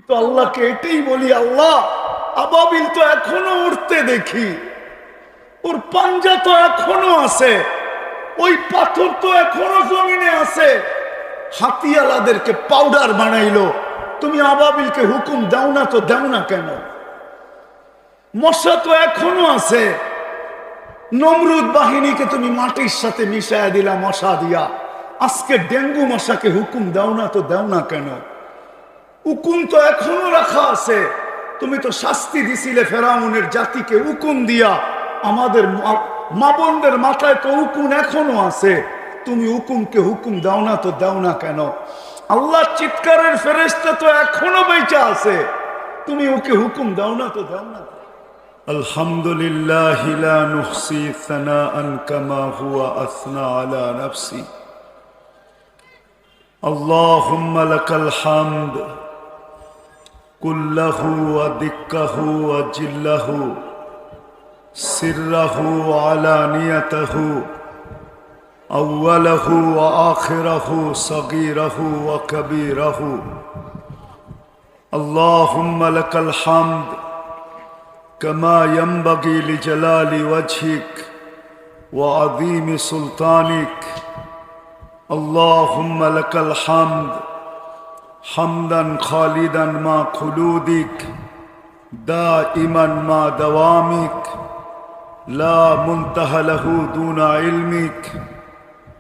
তো আল্লাহকে এটাই বলি, আল্লাহ আবাবিল তো এখনো উঠতে দেখি, ওর পাঞ্জা তো এখনো আছে, ওই পাথর তো এখনো জমিনে আছে। হাতিয়ালাদেরকে পাউডার বানাইলো, তুমি আবাবিলকে হুকুম দাও না তো দাও না কেন? মশা তো এখনো আছে, নমরুদ বাহিনীকে তুমি মাটির সাথে মিশাইয়া দিলা মশা দিয়া, আজকে ডেঙ্গু মশাকে হুকুম দাও না তো দাও না কেন? হুকুম তো এখনো রাখা আছে, তুমি তো শাস্তি দিছিলে ফেরাউনের জাতিকে হুকুম দিয়া, আমাদের মা বোনদের মাথায় তো হুকুম এখনো আছে, তুমি হুকুমকে হুকুম দাও না তো দাও না কেন? আল্লাহ চিৎকারের ফেরেশতা তো এখনো বেঁচে আছে, তুমি ওকে হুকুম দাও না তো দাও না। আলহামদুলিল্লাহ লা নুহসি সানাআন কামা হুয়া আসনা আলা নাফসি আল্লাহুম্মা লাকাল হামদ কুল্লাহু ওয়া দিক্কাহু ওয়া জিল্লাহু সিররাহু ওয়া আলানিয়াতাহু আউওয়ালাহু ওয়া আখিরাহু সগীরাহু ওয়া কবীরাহু আল্লাহুম্মা লাকাল হামদ كما ينبغي لجلال وجهك وعظيم سلطانك اللهم لك الحمد حمدا خالدا مع خلودك دائما مع دوامك لا منتهى له دون علمك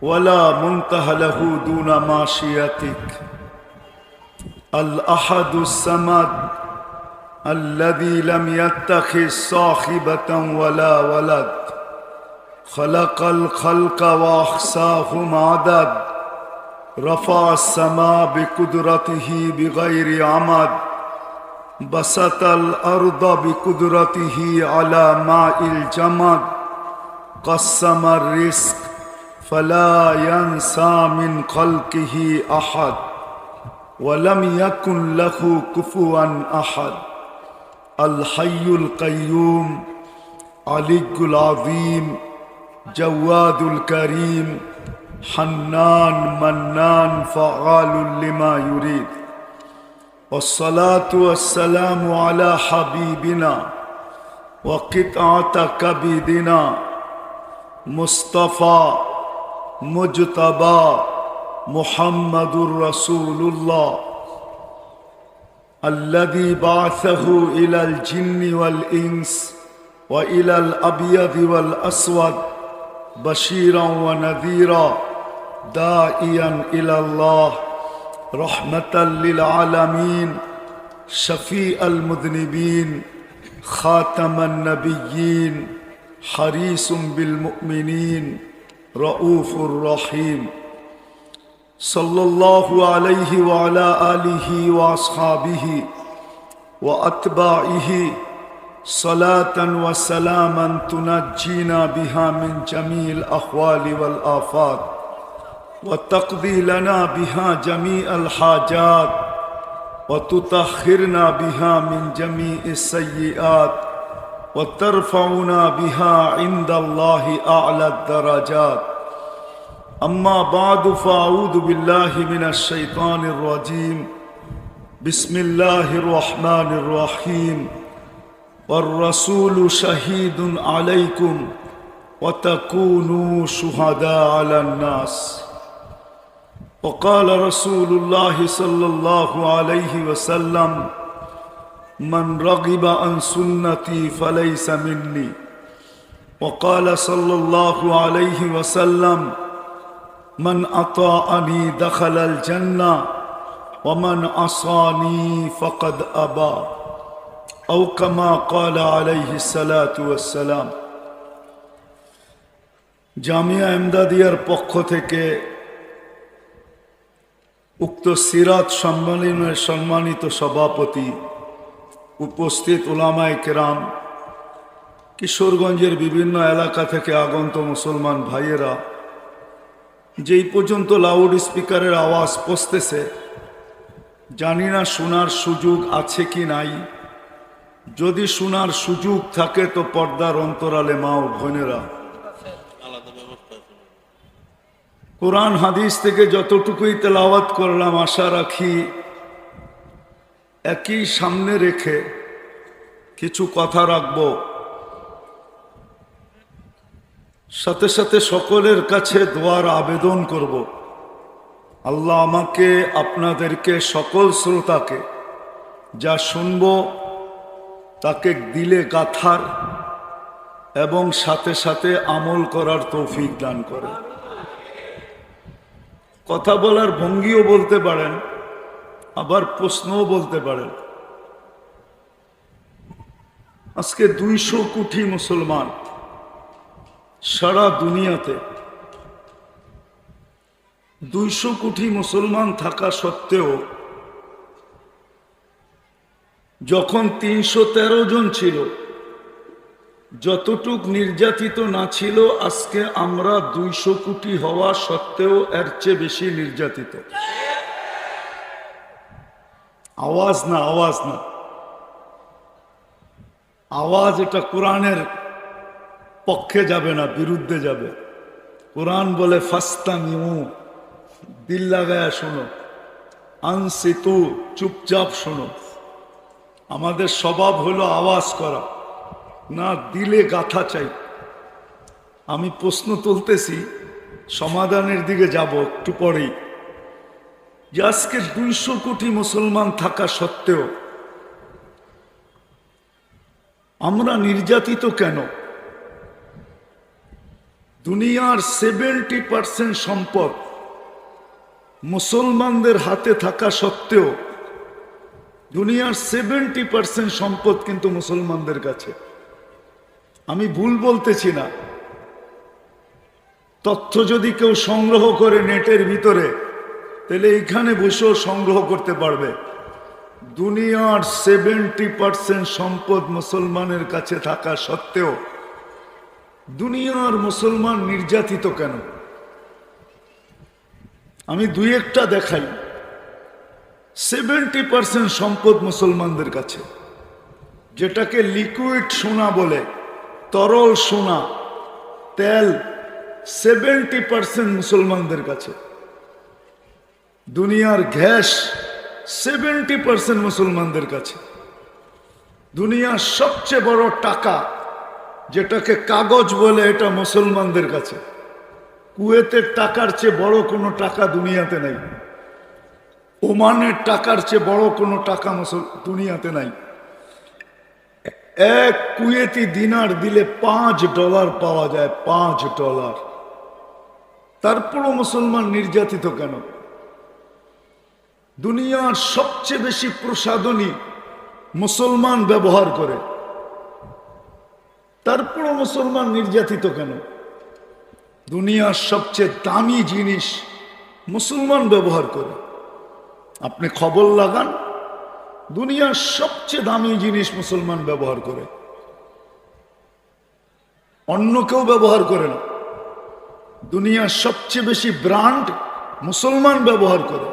ولا منتهى له دون معصيتك الأحد الصمد الذي لم يتخذ صاحبة ولا ولد خلق الخلق وأحصاهم عدد رفع السماء بقدرته بغير عمد بسط الأرض بقدرته على ماء الجمد قسم الرزق فلا ينسى من خلقه أحد ولم يكن له كفوا أحد الحي القيوم علي العظيم جواد الكريم حنان منان فعال لما يريد والصلاة والسلام على حبيبنا وقطعة كبدنا مصطفى مجتبى محمد رسول الله الذي بعثه إلى الجن والإنس وإلى الأبيض والأسود بشيرا ونذيرا داعيا إلى الله رحمة للعالمين شفيع المذنبين خاتم النبيين حريص بالمؤمنين رؤوف رحيم صلى الله عليه وعلى آله وأصحابه وأتباعه صلاة وسلاما تنجينا بها من جميع الأحوال والآفات وتقضي لنا بها جميع الحاجات وتطهرنا بها من جميع السيئات وترفعنا بها عند الله أعلى الدرجات أما بعد فأعوذ بالله من الشيطان الرجيم بسم الله الرحمن الرحيم والرسول شهيد عليكم وتكونوا شهداء على الناس وقال رسول الله صلى الله عليه وسلم من رغب عن سنتي فليس مني وقال صلى الله عليه وسلم من أطاعني دخل الجنة ومن عصاني فقد أبى أو كما قال عليه الصلاة والسلام জামিয়া ইমদাদিয়ার পক্ষ থেকে উক্ত সিরাত সম্মেলনের সম্মানিত সভাপতি, উপস্থিত উলামায়ে কেরাম, কিশোরগঞ্জের বিভিন্ন এলাকা থেকে আগত মুসলমান ভাইয়েরা, যেই পর্যন্ত লাউড স্পিকারের আওয়াজ পৌঁছতেছে জানি না শোনার সুযোগ আছে কি নাই। যদি শোনার সুযোগ থাকে তো পর্দার অন্তরালে মা ও বোনেরা, কোরআন হাদিস থেকে যতটুকুই তেলাওয়াত করলাম আশা রাখি একই সামনে রেখে কিছু কথা রাখব, সাথে সাথে সকলের কাছে দোয়ার আবেদন করব। আল্লাহ আমাকে, আপনাদেরকে, সকল শ্রোতাকে যা শুনব তাকে দিলে গাথার এবং সাথে সাথে আমল করার তৌফিক দান করে। কথা বলার ভঙ্গিও বলতে পারেন, আবার প্রশ্নও বলতে পারেন। আজকে 200 কোটি মুসলমান সারা দুনিয়াতে, 200 কোটি মুসলমান থাকা সত্ত্বেও যখন 313 জন ছিল, যতটুক নির্যাতিত না ছিল, আজকে আমরা 200 কোটি হওয়া সত্ত্বেও এর চেয়ে বেশি নির্যাতিত। আওয়াজ না, আওয়াজ না, আওয়াজ এটা কোরআনের পক্ষে যাবে না, বিরুদ্ধে যাবে। কোরআন বলে ফাস্তামিউ, দিল লাগায়া শোনো, আনসিতু, চুপচাপ শোনো। আমাদের স্বভাব হলো আওয়াজ করা, না দিলে গাথা চাই। আমি প্রশ্ন তুলতেছি, সমাধানের দিকে যাব একটু পরেই। যে আজকে 200 কোটি মুসলমান থাকা সত্ত্বেও আমরা নির্যাতিত কেন? দুনিয়ার 70% সম্পদ মুসলমানদের হাতে থাকা সত্ত্বেও, দুনিয়ার 70% সম্পদ কিন্তু মুসলমানদের কাছে। আমি ভুল বলতেছি না। তথ্য যদি কেউ সংগ্রহ করে নেটের ভিতরে, তাহলে এখানে বসেও সংগ্রহ করতে পারবে। দুনিয়ার 70% সম্পদ মুসলমানের কাছে থাকা সত্ত্বেও দুনিয়ার মুসলমান নির্যাতিত কেন? আমি দুই একটা দেখাই। 70% সম্পদ মুসলমানদের কাছে, যেটাকে লিকুইড সোনা বলে, তরল সোনা, তেল, 70% মুসলমানদের কাছে। দুনিয়ার গ্যাস 70% মুসলমানদের কাছে। দুনিয়ার সবচেয়ে বড় টাকা, যেটাকে কাগজ বলে, এটা মুসলমানদের কাছে। কুয়েতের টাকার চেয়ে বড় কোনো টাকা দুনিয়াতে নাই। ওমানের টাকার চেয়ে বড় কোনো টাকা দুনিয়াতে নাই। এক কুয়েতি দিনার দিলে $5 পাওয়া যায়, $5। তারপরও মুসলমান নির্যাতিত কেন? দুনিয়ার সবচেয়ে বেশি প্রসাধনী মুসলমান ব্যবহার করে, তারপরও মুসলমান নির্যাতিত কেন? দুনিয়ার সবচেয়ে দামি জিনিস মুসলমান ব্যবহার করে। আপনি খবর লাগান, দুনিয়ার সবচেয়ে দামি জিনিস মুসলমান ব্যবহার করে, অন্য কেউ ব্যবহার করে না। দুনিয়ার সবচেয়ে বেশি ব্র্যান্ড মুসলমান ব্যবহার করে।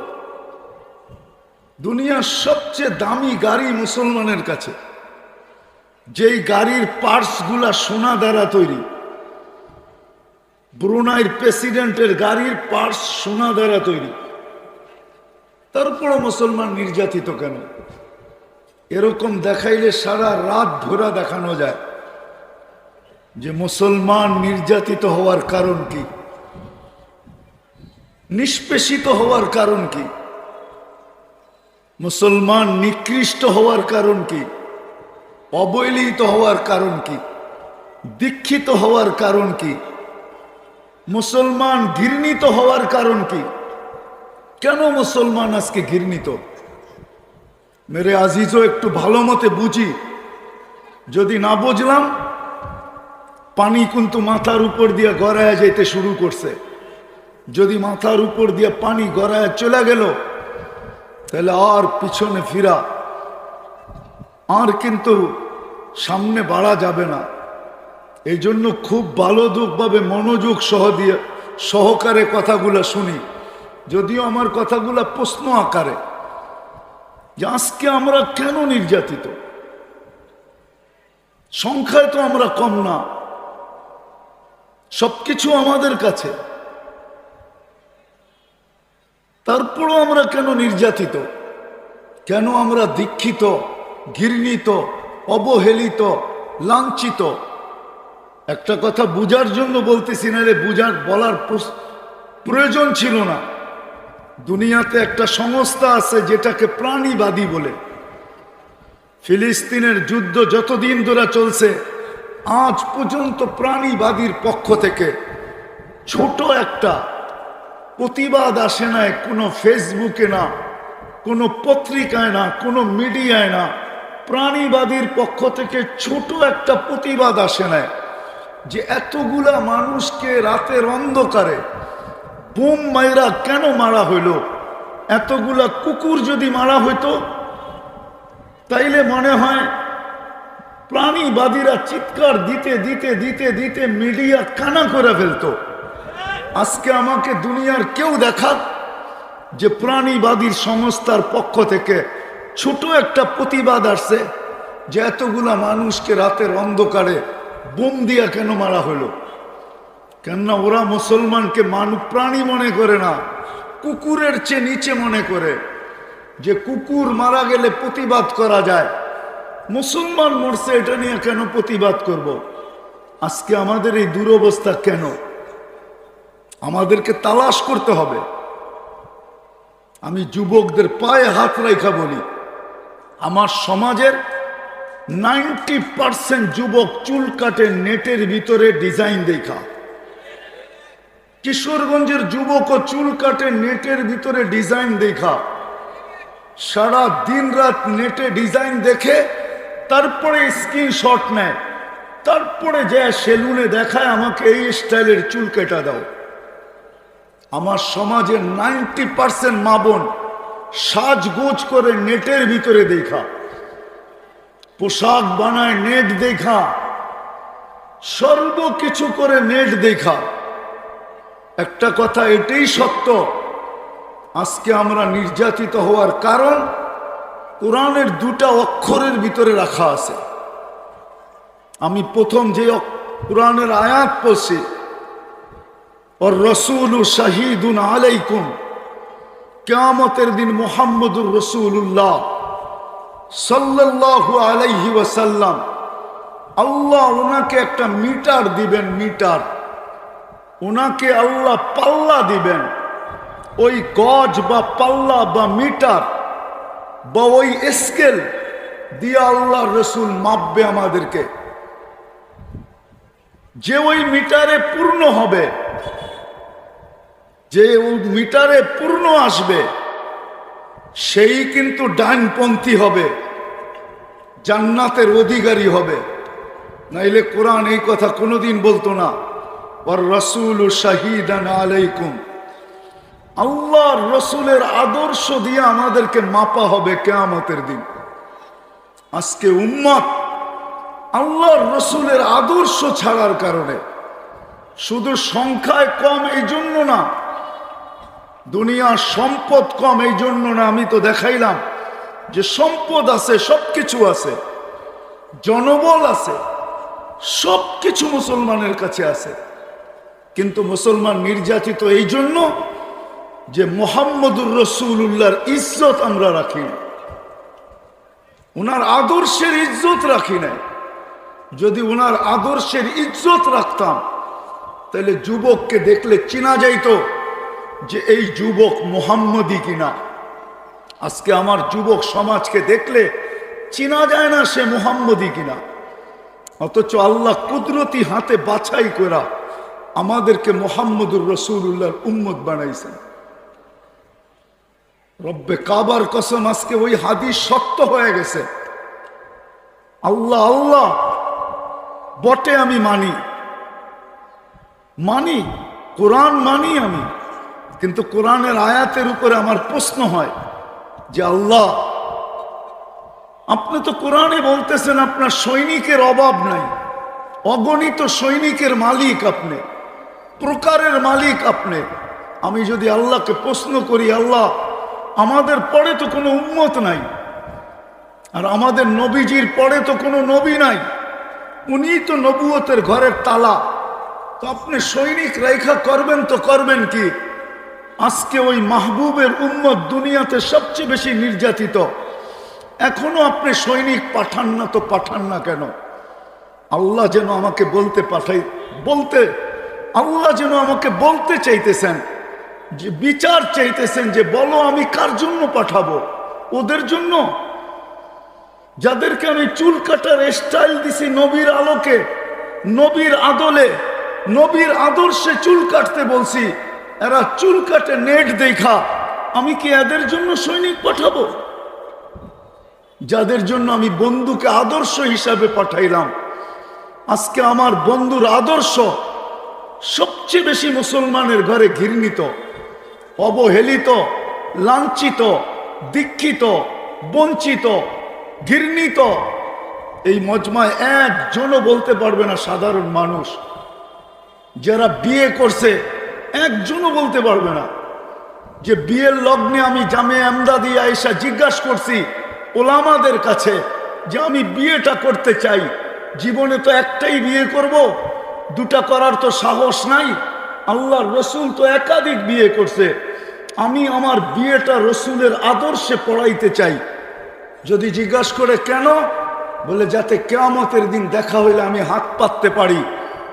দুনিয়ার সবচেয়ে দামি গাড়ি মুসলমানের কাছে, যেই গাড়ির পার্টসগুলা সোনা দ্বারা তৈরি। ব্রুনাইয়ের প্রেসিডেন্টের গাড়ির পার্টস সোনা দ্বারা তৈরি, তারপরও মুসলমান নির্যাতিত কেন? এরকম দেখাইলে সারা রাত ধরে দেখানো যায় যে মুসলমান নির্যাতিত হওয়ার কারণ কি, নিষ্পেষিত হওয়ার কারণ কি, মুসলমান নিকৃষ্ট হওয়ার কারণ কি, অবহেলিত হওয়ার কারণ কি, দীক্ষিত হওয়ার কারণ কি, মুসলমান ঘৃণিত হওয়ার কারণ কি? কেন মুসলমান আজকে ঘৃণিত? মেরে আজিজও একটু ভালো মতে বুঝি। যদি না বুঝলাম, পানি কিন্তু মাথার উপর দিয়ে গড়ায় যেতে শুরু করছে। যদি মাথার উপর দিয়ে পানি গড়ায় চলে গেল, তাহলে আর পিছনে ফিরা, আর কিন্তু সামনে বাড়া যাবে না। এই জন্য খুব ভাবে মনোযোগ সহকারে কথাগুলো শুনি, যদিও আমার কথাগুলো প্রশ্ন আকারে, যে আজকে আমরা কেন নির্যাতিত? সংখ্যায় তো আমরা কম না, সবকিছু আমাদের কাছে, তারপরও আমরা কেন নির্যাতিত? কেন আমরা দীক্ষিত, ঘৃণিত, অবহেলিত, লাঞ্ছিত? একটা কথা বুঝার জন্য বলতেছি না রে, বলার প্রয়োজন ছিল না। দুনিয়াতে একটা সংস্থা আছে যেটাকে প্রাণীবাদী বলে। ফিলিস্তিনের যুদ্ধ যতদিন ধরে চলছে, আজ পর্যন্ত প্রাণীবাদীর পক্ষ থেকে ছোট একটা প্রতিবাদ আসে নাই, কোনো ফেসবুকে না, কোনো পত্রিকায় না, কোনো মিডিয়ায় না। প্রাণীবাদীর পক্ষ থেকে ছোট একটা প্রতিবাদ আসে নাই যে এতগুলা মানুষকে রাতের অন্ধকারে বোম মাইরা কেন মারা হইল। এতগুলা কুকুর যদি মারা হইতো তাইলে মনে হয় প্রাণীবাদীরা চিৎকার দিতে দিতে দিতে দিতে মিডিয়া কানা করে ফেলতো। আজকে আমাকে দুনিয়ার কেউ দেখাক যে প্রাণীবাদীর সংস্থার পক্ষ থেকে ছোট একটা প্রতিবাদ আসছে যে এতগুলা মানুষকে রাতের অন্ধকারে বোম দিয়া কেন মারা হলো। কেননা ওরা মুসলমানকে প্রাণী মনে করে না, কুকুরের চেয়ে নিচে মনে করে। যে কুকুর মারা গেলে প্রতিবাদ করা যায়, মুসলমান মরছে এটা নিয়ে কেন প্রতিবাদ করব? আজকে আমাদের এই দুরবস্থা কেন? আমাদেরকে তালাশ করতে হবে। আমি যুবকদের পায়ে হাত রেখা বলি, আমার সমাজের 90% যুবক চুল কাটে নেটের ভিতরে ডিজাইন দেখা। কিশোরগঞ্জের যুবকও চুল কাটে নেটের ভিতরে ডিজাইন দেখা। সারা দিন রাত নেটে ডিজাইন দেখে তারপরে স্ক্রিনশট নেয়, তারপরে যায় সেলুনে দেখায় আমাকে এই স্টাইলের চুল কেটে দাও। আমার সমাজের 90% মা বোন সাজগোজ করে নেটের ভিতরে দেখা, পোশাক বানায় নেট দেখা, সর্বকিছু করে নেট দেখা। একটা কথা এটাই সত্য, আজকে আমরা নির্যাতিত হওয়ার কারণ কোরআনের দুটা অক্ষরের ভিতরে রাখা আছে। আমি প্রথম যে কোরআনের আয়াত পড়ছি, ওর রসুলু শাহিদুন আলাইকুম, কিয়ামতের দিন মুহাম্মদুর রাসূলুল্লাহ সাল্লাল্লাহু আলাইহি ওয়াসাল্লাম, আল্লাহ ওনাকে একটা মিটার দিবেন, মিটার। ওনাকে আল্লাহ পাল্লা দিবেন। ওই গজ বা পাল্লা বা মিটার বা ওই স্কেল দিয়ে আল্লাহ রসুল মাপবে আমাদেরকে। যে ওই মিটারে পূর্ণ হবে, যে ওই মিটারে পূর্ণ আসবে, সেই কিন্তু ডানপন্থী হবে, জান্নাতের অধিকারী হবে। নাইলে কোরআন এই কথা কোনোদিন বলতো না, ওয়ার রাসূলু শাহিদান আলাইকুম। আল্লাহর রসুলের আদর্শ দিয়ে আমাদেরকে মাপা হবে কিয়ামতের দিন। আজকে উম্মত আল্লাহর রসুলের আদর্শ ছাড়ার কারণে, শুধু সংখ্যায় কম এই জন্য না, দুনিয়ার সম্পদ কম এই জন্য না। আমি তো দেখাইলাম যে সম্পদ আছে, সবকিছু আছে, জনবল আছে, সবকিছু মুসলমানের কাছে আছে, কিন্তু মুসলমান নির্যাতিত এই জন্য যে মুহাম্মদুর রাসূলুল্লাহর ইজ্জত আমরা রাখি না, ওনার আদর্শের ইজ্জত রাখি না। যদি ওনার আদর্শের ইজ্জত রাখতাম তাহলে যুবককে দেখলে চেনা যাইতো যে এই যুবক মুহাম্মদী কিনা। আজকে আমার যুবক সমাজকে দেখলে চেনা যায় না সে মুহাম্মদী কিনা, অথচ আল্লাহ কুদরতি হাতে বাছাই করা আমাদেরকে মুহাম্মদুর রাসূলুল্লাহর উম্মত বানাইছেন। রব্বে কাবার কসম, আজকে ওই হাদিস সত্য হয়ে গেছে। আল্লাহ আল্লাহ বটে আমি মানি, কোরআন মানি আমি, কিন্তু কোরআনের আয়াতের উপরে আমার প্রশ্ন হয় যে আল্লাহ, আপনি তো কোরআনে বলতেছেন আপনার সৈনিকের অভাব নাই, অগণিত সৈনিকের মালিক আপনি, প্রকারের মালিক আপনি। আমি যদি আল্লাহকে প্রশ্ন করি, আল্লাহ আমাদের পরে তো কোনো উম্মত নাই, আর আমাদের নবীজির পরে তো কোনো নবী নাই, উনি তো নবুয়তের ঘরের তালা, তো আপনি সৈনিক রেখা করবেন তো করবেন কি? আজকে ওই মাহবুবের উম্মত দুনিয়াতে সবচেয়ে বেশি নির্যাতিত, এখনো আপনি সৈনিক পাঠান না, তো পাঠান না কেন? আল্লাহ যেন আমাকে আল্লাহ যেন আমাকে বলতে চাইতেছেন, যে বিচার চাইতেছেন, যে বলো আমি কার জন্য পাঠাবো? ওদের জন্য যাদেরকে আমি চুল কাটার স্টাইল দিছি নবীর আলোকে, নবীর আদলে, নবীর আদর্শে চুল কাটতে বলছি, এরা চুল কাটে নেট দেখা, আমি কি এদের জন্য সৈনিক পাঠাবো? যাদের জন্য আমি বন্ধুকে আদর্শ হিসাবে পাঠাইলাম, আজকে আমার বন্ধুর আদর্শ সবচেয়ে বেশি মুসলমানের ঘরে ঘৃণিত, অবহেলিত, লাঞ্ছিত, দীক্ষিত, বঞ্চিত, ঘৃণিত। এই মজমায় একজনও বলতে পারবে না, সাধারণ মানুষ যারা বিয়ে করছে একজনও বলতে পারবে না যে বিয়ের লগ্নে আমি জামে আমদাদি আয়েশা জিজ্ঞাসা করছি ওলামাদের কাছে যে আমি বিয়েটা করতে চাই, জীবনে তো একটাই বিয়ে করব, দুটা করার তো সাহস নাই, আল্লাহর রসুল তো একাধিক বিয়ে করছে, আমি আমার বিয়েটা রসুলের আদর্শে পড়াইতে চাই। যদি জিজ্ঞাসা করে কেন, বলে যাতে কিয়ামতের দিন দেখা হইলে আমি হাত পাততে পারি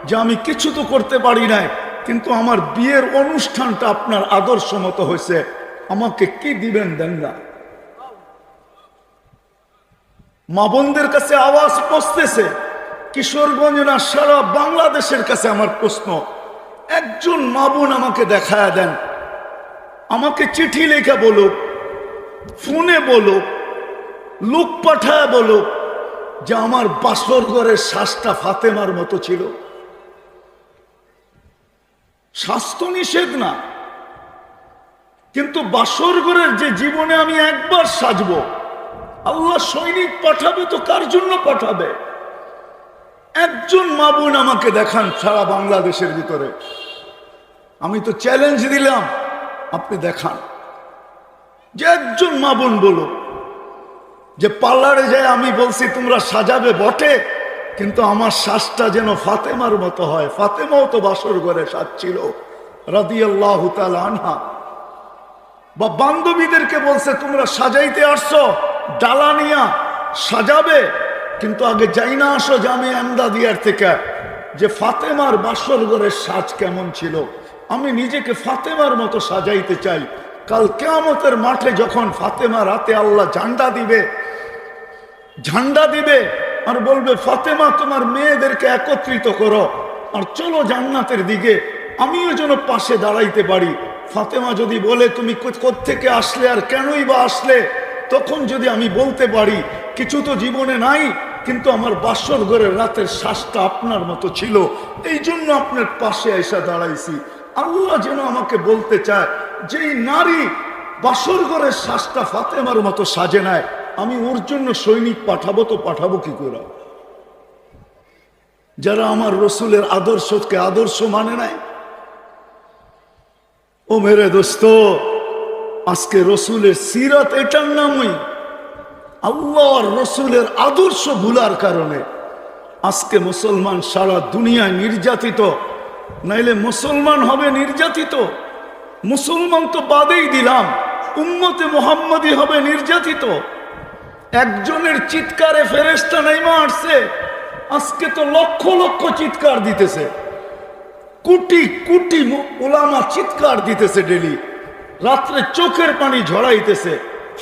যে আমি কিছু তো করতে পারি নাই, কিন্তু আমার বিয়ের অনুষ্ঠানটা আপনার আদর্শ মতো হয়েছে, আমাকে কি দিবেন দেন না। মা বোনদের কাছে আওয়াজ পৌঁছতেছে, কিশোরগঞ্জ না সারা বাংলাদেশের কাছে আমার প্রশ্ন, একজন মা বোন আমাকে দেখায় দেন, আমাকে চিঠি লেখা বলুক, ফোনে বলুক, লোক পাঠায় বলুক যে আমার বাসর ঘরের শ্বাসটা ফাতেমার মতো ছিল। স্বাস্থ্য নিষেধ না, কিন্তু বাসর ঘরের যে জীবনে আমি একবার সাজবো, আল্লাহ সৈনিক পাঠাবে তো কার জন্য পাঠাবে? একজন মা বোন আমাকে দেখান সারা বাংলাদেশের ভিতরে, আমি তো চ্যালেঞ্জ দিলাম, আপনি দেখান যে একজন মা বোন বলো যে পার্লারে যায় আমি বলছি তোমরা সাজাবে বটে, কিন্তু আমার শ্বাসটা যেন ফাতেমার মতো হয়। ফাতেমাও তো বাসর ঘরে সাজছিল রাদিয়াল্লাহু তাআলা আনহা। বা বান্ধবীদেরকে বলছে তোমরা সাজাইতে আসছো, ডালা নিয়া সাজাবে, কিন্তু আগে যাই না আসো জামে আমদাদিয়ার থেকে যে ফাতেমার বাসর ঘরের সাজ কেমন ছিল, আমি নিজেকে ফাতেমার মতো সাজাইতে চাই। কাল কিয়ামতের মাঠে যখন ফাতেমার হাতে আল্লাহ ঝান্ডা দিবে আর বলবে ফাতেমা তোমার মেয়েদেরকে একত্রিত করো আর চলো জান্নাতের দিকে, আমিও যেন পাশে দাঁড়াইতে পারি। ফাতেমা যদি বলে তুমি কোত্থেকে আসলে আর কেনই বা আসলে, তখন যদি আমি বলতে পারি কিছু তো জীবনে নাই, কিন্তু আমার বাসর ঘরের রাতের শ্বাসটা আপনার মতো ছিল, এই জন্য আপনার পাশে এসে দাঁড়াইছি। আল্লাহ যেন আমাকে বলতে চায় যেই নারী বাসর ঘরের শ্বাসটা ফাতেমার মতো সাজে নেয়, আমি ওর জন্য সৈনিক পাঠাবো তো পাঠাবো কি করে? যারা আমার রসুলের আদর্শকে আদর্শ মানে নাই। ও মেরে দোস্ত, আজকে রসুলের সিরাত এটার নামই, আল্লাহর রসুলের আদর্শ ভুলার কারণে আজকে মুসলমান সারা দুনিয়ায় নির্যাতিত, নাইলে মুসলমান হবে নির্যাতিত। মুসলমান তো বাদেই দিলাম, উম্মতে মুহাম্মাদি হবে নির্যাতিত। একজনের চিৎকারে ফেরেশতা নাইমা আসছে, আজকে তো লক্ষ লক্ষ চিৎকার দিতেছে, কোটি কোটি উলামা চিৎকার দিতেছে ডেলি, রাত্রে চোখের পানি ঝরাইতেছে।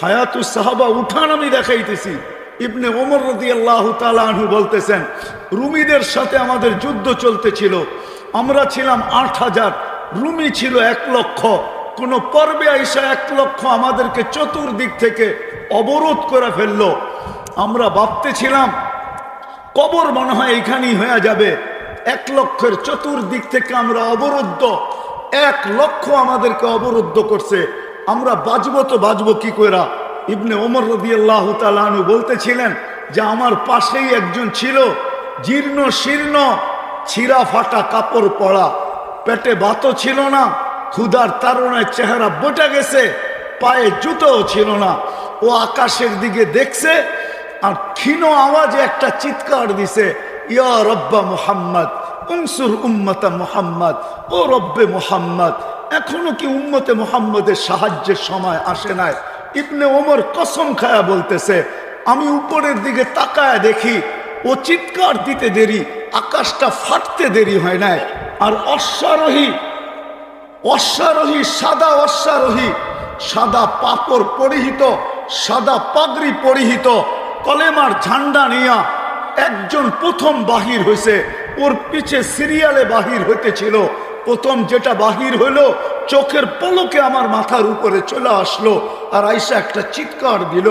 হায়াতুস সাহাবা উঠান আমি দেখাইতেছি। ইবনে ওমর রাদিয়াল্লাহু তাআলা আনহু বলতেছেন, রুমিদের সাথে আমাদের যুদ্ধ চলতেছিল, আমরা ছিলাম ৮,০০০, রুমি ছিল ১,০০,০০০। কোন পর্বে আইসা ১,০০,০০০ আমাদেরকে চতুর্দিক থেকে অবরোধ করে ফেললো। আমরা ভাবতেছিলাম কবর মনে হয় এইখানেই হয়ে যাবে, ১,০০,০০০-এর চতুর্দিক থেকে আমরা অবরুদ্ধ, ১,০০,০০০ আমাদেরকে অবরুদ্ধ করছে, আমরা বাঁচবো তো বাঁচবো কি করে? ইবনে ওমর রাদিয়াল্লাহু তাআলা আনহু বলতেছিলেন যে আমার পাশেই একজন ছিল, জীর্ণ শীর্ণ, ছিঁড়া ফাটা কাপড় পরা, পেটে ভাতও ছিল না, ক্ষুধার তাড়নায় চেহারা বটে গেছে, পায়ে জুতোও ছিল না। ও আকাশের দিকে দেখছে আর ক্ষীণ আওয়াজে একটা চিৎকার দিছে, ইয়া রব্বা মুহাম্মদ উনসুর উম্মতা মুহাম্মদ, ও রব্বে মুহাম্মদ, এখনো কি উম্মতে মুহাম্মদের সাহায্যের সময় আসে নাই? ইবনে ওমর কসম খায়া বলতেছে, আমি উপরের দিকে তাকায় দেখি ও চিৎকার দিতে দেরি, আকাশটা ফাটতে দেরি হয় নাই। আর অশ্বারোহী সাদা অশ্বারোহী, সাদা পাপড় পরিহিত, সাদা পাগড়ি পরিহিত, কলেমার ঝান্ডা নিয়া একজন প্রথম বাহির হয়েছে। ওর পিছে সিরিয়ালে বাহির হইতেছিল। প্রথম যেটা বাহির হইলো চোখের পলকে আমার মাথার উপরে চলে আসলো, আর আইসা একটা চিৎকার দিল,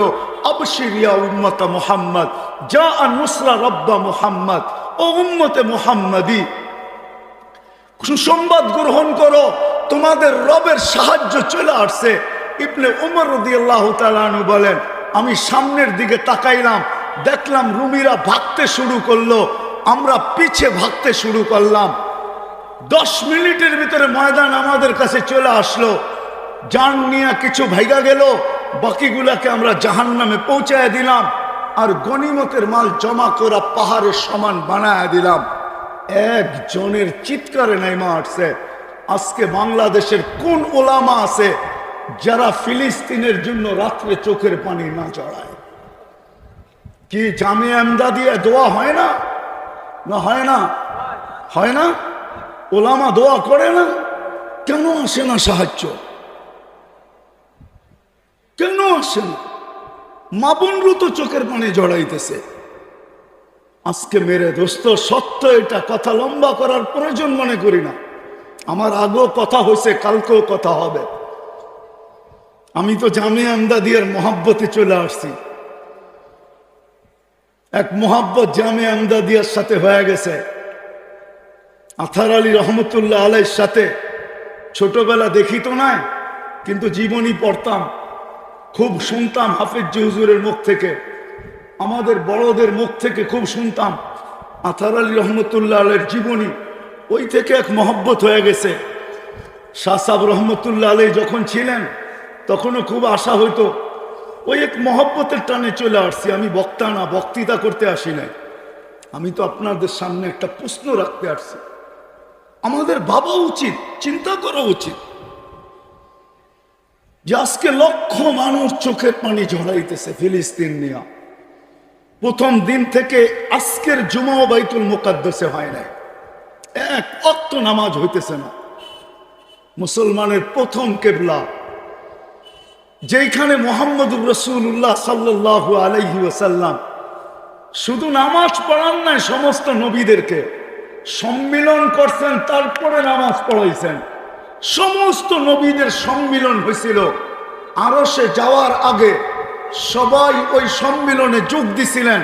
আবশিরিয়া উম্মত মুহাম্মদ, যা নুসরা রব্বা মুহাম্মদ, ও উম্মতে মুহাম্মাদি, সুসংবাদ গ্রহণ করো, তোমাদের রবের সাহায্য চলে আসছে। ইবনে উমর রাদিয়াল্লাহু তাআলা আনহু বলেন, আমি সামনের দিকে তাকাইলাম, দেখলাম রুমিরা ভাগতে শুরু করলো, আমরা পিছে ভাগতে শুরু করলাম। 10 মিনিটের ভিতরে ময়দান আমাদের কাছে চলে আসলো। জান নিয়ে কিছু ভাইগা গেল, বাকিগুলাকে আমরা জাহান্নামে পৌঁছায় দিলাম, আর গনিমতের মাল জমা করা পাহাড়ের সমান বানায় দিলাম। একজনের চিৎকারে নাইমা আসছে। আজকে বাংলাদেশের কোন ওলামা আছে যারা ফিলিস্তিনের জন্য রাত্রে চোখের পানি না জড়ায়? কি জামিয়া এমদাদিয়া দোয়া হয় না? না হয় না? হয় না? ওলামা দোয়া করে না? কেন আসে না সাহায্য? কেন আসে না? মা বোনরু তো চোখের পানি জড়াইতেছে। আজকে মেরে দোস্ত, সত্য এটা, কথা লম্বা করার প্রয়োজন মনে করি না। আমার আগেও কথা হয়েছে, কালকেও কথা হবে। আমি তো জামিয়া এমদাদিয়ার মহাব্বতে চলে আসছি। এক মহাব্বত জামিয়া এমদাদিয়ার সাথে হয়ে গেছে। আথার আলী রহমতুল্লাহ আলাইহির সাথে ছোটবেলা দেখি তো নাই, কিন্তু জীবনী পড়তাম, খুব শুনতাম হাফিজ হুজুরের মুখ থেকে, আমাদের বড়দের মুখ থেকে খুব শুনতাম আথার আলী রহমতুল্লাহ আলাইহির জীবনী। ওই থেকে এক মহব্বত হয়ে গেছে। শাহ সাহেব রহমতুল্লাহ আলাইহি যখন ছিলেন তখনও খুব আশা হইতো। ওই এক মহব্বতের টানে চলে আসছি। আমি বক্তা না, বক্তৃতা করতে আসি নাই। আমি তো আপনাদের সামনে একটা প্রশ্ন রাখতে আসছি। আমাদের ভাবা উচিত, চিন্তা করা উচিত যে আজকে লক্ষ মানুষ চোখের পানি ঝরাইতেছে ফিলিস্তিন নিয়ে। প্রথম দিন থেকে আজকের জুমাও বাইতুল মুকাদ্দাসে হয় নাই, এক ওয়াক্ত নামাজ হইতেছে না। মুসলমানের প্রথম কেবলা, যেখানে মুহাম্মদুর রাসূলুল্লাহ সাল্লাল্লাহু আলাইহি ওয়াসাল্লাম শুধু নামাজ পড়ান নাই, সমস্ত নবীদেরকে সম্মিলন করছেন, তারপরে নামাজ পড়াইছেন। সমস্ত নবীদের সম্মিলন হয়েছিল। আরশে যাওয়ার আগে সবাই ওই সম্মিলনে যোগ দিছিলেন।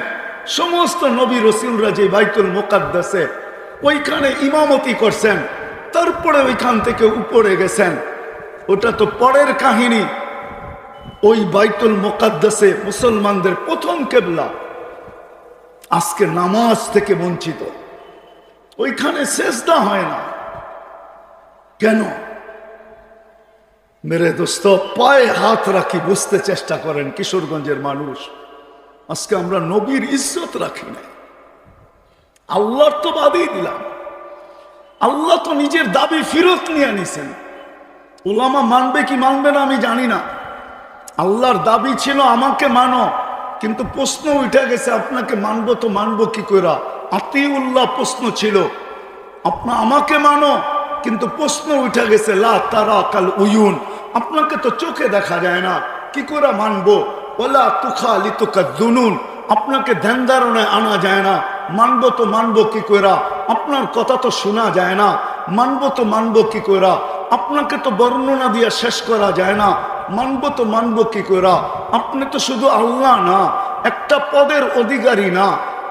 সমস্ত নবী রাসূলরা যে বাইতুল মুকাদ্দাসে ওইখানে ইমামতি করছেন, তারপরে ওইখান থেকে উপরে গেছেন। ওটা তো পরের কাহিনী। ওই বাইতুল মুকাদ্দাসে মুসলমানদের প্রথম কেবলা আজকে নামাজ থেকে বঞ্চিত। ওইখানে সেজদা হয় না কেন? মেরে দোস্ত, পায়ে হাত রাখি, বুঝতে চেষ্টা করেন কিশোরগঞ্জের মানুষ, আজকে আমরা নবীর ইজ্জত রাখি না। আল্লাহর তো বাদই দিলাম, আল্লাহ তো নিজের দাবি ফিরত নিয়ে নিছেন। উলামা মানবে কি মানবে না আমি জানি না। আল্লাহর দাবি ছিল আমাকে মানো, কিন্তু প্রশ্ন উঠে গেছে আপনাকে মানবো তো মানবো কি করে। আতিউল্লাহ প্রশ্ন ছিল, আমাকে মানো, কিন্তু প্রশ্ন উঠে গেছে লা তারা কাল উয়ুন, আপনাকে তো চোখে দেখা যায় না, কি করে মানবো। ওলা তুখালিতুকা জুনুন, আপনাকে ধ্যান ধারণায় আনা যায় না, মানবো তো মানবো কি করে। আপনার কথা তো শোনা যায় না, মানবো তো মানবো কি করে। আপনাকে তো বর্ণনা দিয়ে শেষ করা যায় না, মানবো তো মানবো কি করে। আপনি তো শুধু আল্লাহ না, একটা পদের অধিকারী না,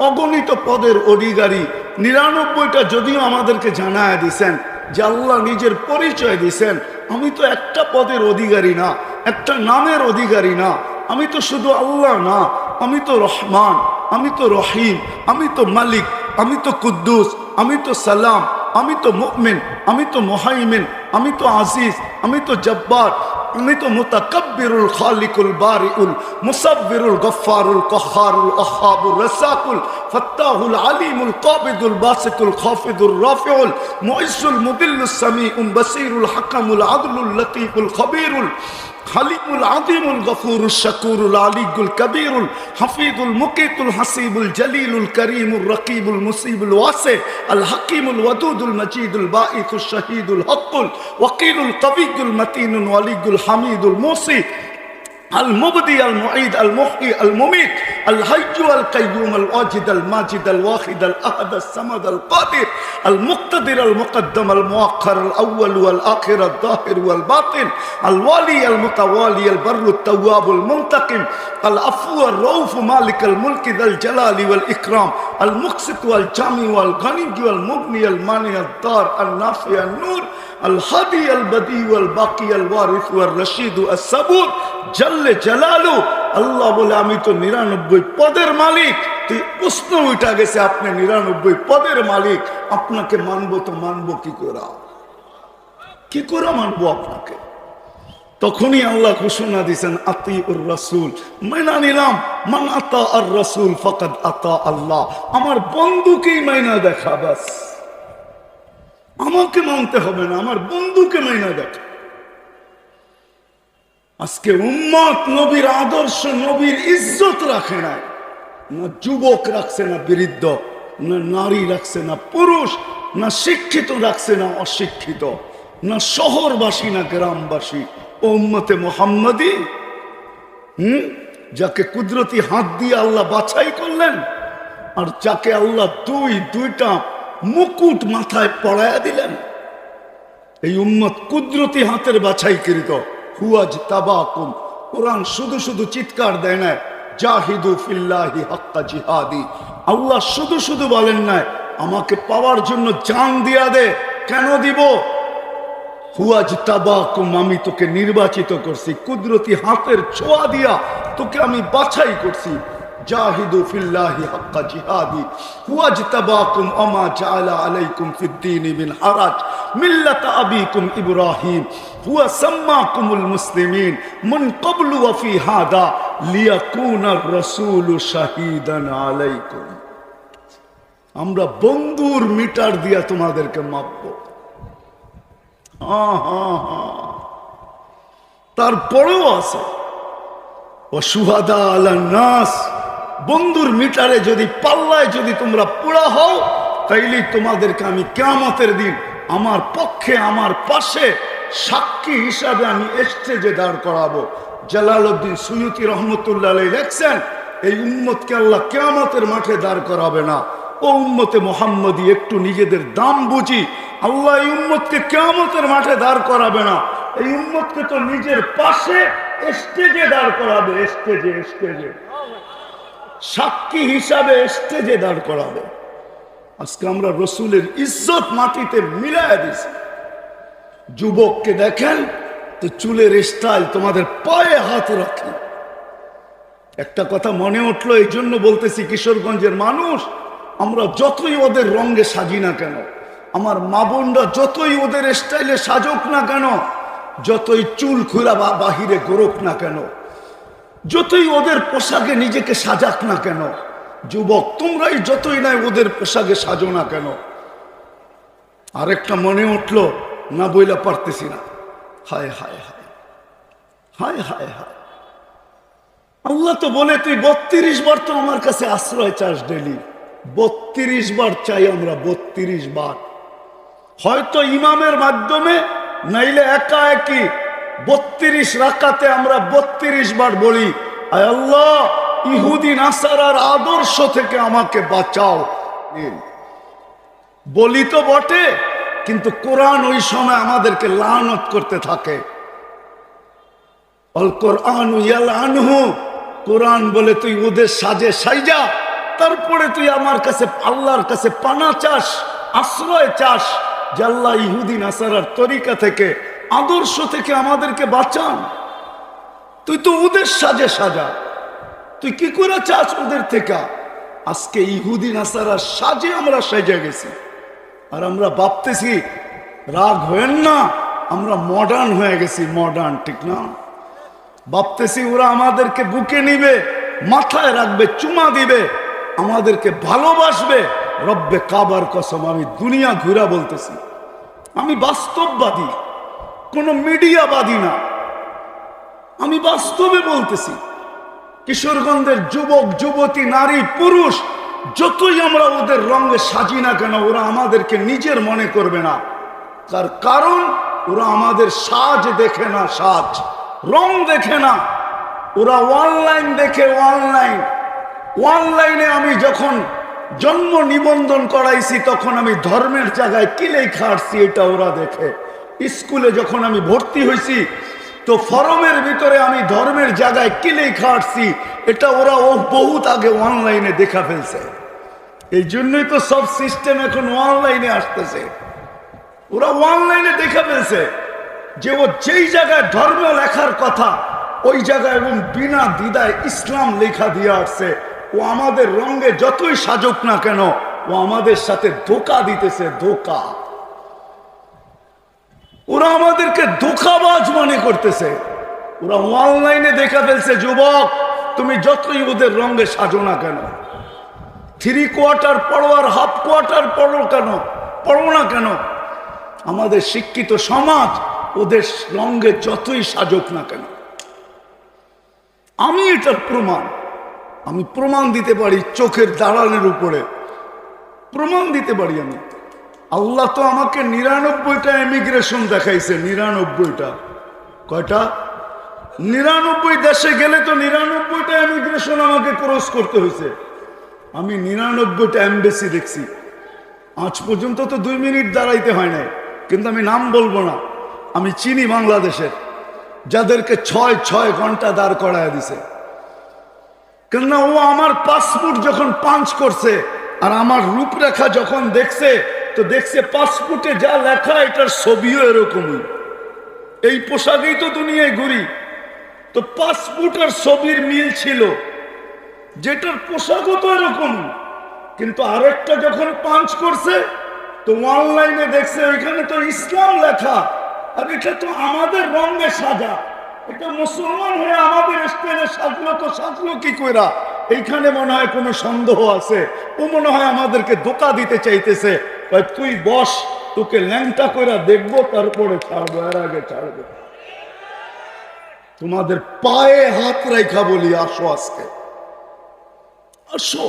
অগণিত পদের অধিকারী। 99টা যদিও আমাদেরকে জানায় দিছেন যে আল্লাহ নিজের পরিচয় দিছেন, আমি তো একটা পদের অধিকারী না, একটা নামের অধিকারী না। আমি তো শুধু আল্লাহ না, আমি তো রহমান, আমি তো রহিম, আমি তো মালিক, আমি তো কুদ্দুস, আমি তো সালাম, আমি তো মুমিন, আমি তো মুহাইমিন, আমি তো আজিজ, আমি তো জব্বার, আমি তো মুতাকাব্বিরুল খালিকুল বারিউল মুসাব্বিরুল গফফারুল কহ্হারুল আহাবুর রাসাকুল ফাত্তাহুল আলিমুল কাবিদুল বাসিতুল খাফিদুর রাফিউল মুইসুল মুদিল্লুস সামিউল বাসিরুল হাকামুল আদলুল লতীফুল খবীরুল হালিমুল আযীমুল গফুরুশ শাকুরুল আলিয়ুল কবীরুল হাফিজুল মুকিতুল হাসিবুল জলিলুল করিমুর রকিবুল মুসিবুল ওয়াসি আল হাকিমুল ওয়াদুদুল মজিদুল বাঈসুশ শাহীদুল হকুল ওয়াকিলুল কবিয়ুল মতিনুল ওয়ালিয়ুল হামিদুল মুসি المبدي المعيد المحيي المميت الحي القيوم الواجد الماجد الواحد الأحد الصمد القادر المقتدر المقدم المؤخر الأول والآخر الظاهر والباطن الوالي المتوالي البر التواب المنتقم العفو الرؤوف مالك الملك ذا الجلال والإكرام المقسط والجامع والغني والمغني المانع الضار النافع النور الهادي البديع والباقي الوارث والرشيد الصبور জল্লে জালালু। আল্লাহ বলে আমি তো 99 পদের মালিক। তুই প্রশ্ন উঠা গেছে আপনি 99 পদের মালিক, আপনাকে মানবো তো মানবো কি করে মানবো আপনাকে? তখনই আল্লাহ ঘোষণা দিয়েছেন আতিউর রাসূল, মাইনা নিলাম। মান আতা আর রাসূল ফাকাদ আতা আল্লাহ। আমার বন্ধুকেই মাইনা দেখা, বাস আমাকে মানতে হবে না, আমার বন্ধুকে মাইনা দেখা। আজকে উম্মত নবীর আদর্শ, নবীর ইজ্জত রাখে না। না যুবক রাখছে, না বৃদ্ধ, না নারী রাখছে, না পুরুষ, না শিক্ষিত রাখছে, না অশিক্ষিত, না শহরবাসী, না গ্রামবাসী। ও উম্মতে মুহাম্মাদি, যাকে কুদরতি হাত দিয়ে আল্লাহ বাছাই করলেন, আর যাকে আল্লাহ দুইটা মুকুট মাথায় পড়ায়া দিলেন, এই উম্মত কুদরতি হাতের বাছাইকৃত। হুয়াজ তাবাকুম। কোরআন শুধু চিৎকার দেয় না, জাহিদু ফিল্লাহি হাক্কা জিহাদি। আল্লাহ শুধু বলেন না আমাকে পাওয়ার জন্য জান দিয়া দে। কেন দিব? হুয়াজ তাবাকুম, আমি তোকে নির্বাচিত করছি, কুদরতি হাতের ছোঁয়া দিয়া তোকে আমি বাছাই করছি। জাহিদু ফিল্লাহি হাক্কা জিহাদি হুয়াজ তাবাকুম আমা জাআলা আলাইকুম ফিদ্দীনি মিন হারাজ মিল্লাতা আবিকুম ইব্রাহিম হুয়া সাম্মাকুমুল মুসলিমিন মিন ক্বাবলু ওয়া ফি হাদা লিয়াকুনার রাসূলু শাহীদান আলাইকুম। আমরা বন্ধুর মিটার দিয়া তোমাদেরকে মাপবো। তারপরেও আছে ও সুহাদা আলান নাস। বন্ধুর মিটারে যদি পাল্লায় যদি তোমরা পুরা হও, তাইলে তোমাদেরকে আমি কিয়ামতের দিন আমার পক্ষে আমার পাশে সাক্ষী হিসাবে আমি স্টেজে দাঁড় করাবো। জালালউদ্দিন সুয়ুতি রহমতুল্লাহ আলাইহি লেখছেন, এই উম্মতকে আল্লাহ কিয়ামতের মাঠে দাঁড় করাবে না। ও উম্মতে মুহাম্মদী, একটু নিজেদের দাম বুঝি। আল্লাহ এই উম্মতকে কিয়ামতের মাঠে দাঁড় করাবে না, এই উম্মতকে তো নিজের পাশে স্টেজে দাঁড় করাবে। স্টেজে সাক্ষী হিসাবে স্টেজে দাঁড় করাবে। আজকে আমরা রসুলের ইজ্জত মাটিতে মিলাইয়া দিছি। যুবককে দেখেন তো চুলের স্টাইল তোমাদের পায়ে হাত রাখে। একটা কথা মনে উঠলো, এই জন্য বলতেছি, কিশোরগঞ্জের মানুষ, আমরা যতই ওদের রঙে সাজি না কেন, আমার মা বোনরা যতই ওদের স্টাইলে সাজক না কেন, যতই চুল খুলা বা বাহিরে গড়ুক না কেন, যতই ওদের পোশাকে নিজেকে সাজাক না কেন, যুবক তোমরাই যতই নাই ওদের পোশাকে সাজো না কেন। আরেকটা মনে উঠলো, না বইলা পারতেছি না। হায় হায় হায় হায় হায় হায়। আল্লাহ তো বলে তুই 32 বার তো আমার কাছে আশ্রয় চাস ডেলি। 32 বার চাই আমরা, 32 বার। হয়তো ইমামের মাধ্যমে, নাইলে একা একই 32 রাকাতে আমরা 32 বার বলি, আয় আল্লাহ ইহুদি নাসারার আদর্শ থেকে আমাকে বাঁচাও। বলি তো বটে, কিন্তু কোরআন ওই সময় আমাদেরকে লানত করতে থাকে। আল কোরআনু ইয়ালআনহু, কোরআন বলে তুই ওদের সাজে সাইজা, তারপরে তুই আমার কাছে আল্লাহর কাছে পানা চাস, আশ্রয় চাস, যে আল্লাহ ইহুদি নাসারার তরিকা থেকে, আদর্শ থেকে আমাদেরকে বাঁচান। তুই তো ওদের সাজে সাজা, তুই কি করে চাস ওদের থেকে? আজকে ইহুদি নাসারার সাজে আমরা সেজে গেছি, আর আমরা ভাবতেছি, রাগ হয়েন না, আমরা মডার্ন হয়ে গেছি। মডার্ন ঠিক না? ভাবতেছি ওরা আমাদেরকে বুকে নিবে, মাথায় রাখবে, চুমা দিবে, আমাদেরকে ভালোবাসবে। রব্বে কাবার কসম, আমি দুনিয়া ঘুরা বলতেছি, আমি বাস্তববাদী, কোনো মিডিয়াবাদী না। আমি বাস্তবে বলতেছি, কিশোরগঞ্জের যুবক যুবতী নারী পুরুষ যতই আমরা ওদের রঙে সাজি না কেন, ওরা আমাদেরকে নিজের মনে করবে না। তার কারণ ওরা আমাদের সাজ দেখে না, সাজ রং দেখে না, ওরা অনলাইন দেখে। অনলাইনে আমি যখন জন্ম নিবন্ধন করাইছি তখন আমি ধর্মের জায়গায় কি লেখা আসছি এটা ওরা দেখে। স্কুলে যখন আমি ভর্তি হয়েছি তো ফরমের ভিতরে আমি ধর্মের জায়গায় কি লেখা আসছি এটা ওরা বহুত আগে অনলাইনে দেখা ফেলছে। এই জন্যই তো সব সিস্টেম এখন অনলাইনে আসতেছে। ওরা অনলাইনে দেখা ফেলছে যে ও যেই জায়গায় ধর্ম লেখার কথা ওই জায়গায় এবং বিনা দ্বিধায় ইসলাম লেখা দিয়ে আসছে। ও আমাদের রঙে যতই সাজুক না কেন ও আমাদের সাথে ধোঁকা দিতেছে, ধোঁকা। ওরা আমাদেরকে ধোঁকাবাজ মনে করতেছে। ওরা অনলাইনে দেখা ফেলছে, যুবক তুমি যতই ওদের রঙে সাজো না কেন, 3/4 পড়ো আর ½ পড়ো না কেন, আমাদের শিক্ষিত সমাজ ওদের রঙে যতই সাজুক না কেন। আমি এটার আমি প্রমাণ দিতে পারি, চোখের দাঁড়ানোর উপরে প্রমাণ দিতে পারি আমি। আল্লাহ তো আমাকে 99টা ইমিগ্রেশন দেখাইছে। 99টা কয়টা? 99 দেশে গেলে তো 99টা ইমিগ্রেশন আমাকে ক্রস করতে হয়েছে। আমি 99টা এমবেসি দেখছি। আজ পর্যন্ত তো 2 মিনিট দাঁড়াইতে হয় নাই, কিন্তু আমি নাম বলবো না। আমি চিনি বাংলাদেশের যাদেরকে 6 ঘন্টা দাঁড় করায় দিছে। কেননা ও আমার পাসপোর্ট যখন পাঞ্চ করছে আর আমার রূপরেখা যখন দেখছে তো দেখছে পাসপোর্টে যা লেখা এটার ছবিও এরকমই। এই পোশাকেই তো দুনিয়ায় ঘুরি, তো পাসপোর্ট আর ছবির মিল ছিল, যেটার পোশাকও তো এরকম। কিন্তু আরেকটা যখন পাঞ্চ করছে তো অনলাইনে দেখছে ওইখানে তো ইসলাম লেখা, আর এটা তো আমাদের রঙে সাজা। এটা মুসলমান হয়ে আমাদের স্টাইলে সাজলো কি কইরা? এইখানে মনে হয় কোনো সন্দেহ আছে। ও মনে হয় আমাদেরকে ধোঁকা দিতে চাইতেছে। তুই বস, তোকে ল্যাংটা কইরা দেখবো, তারপরে ছাড়বো, এর আগে ছাড়বো। তোমাদের পায়ে হাত রাখা বলি, আসো আজকে, আসো।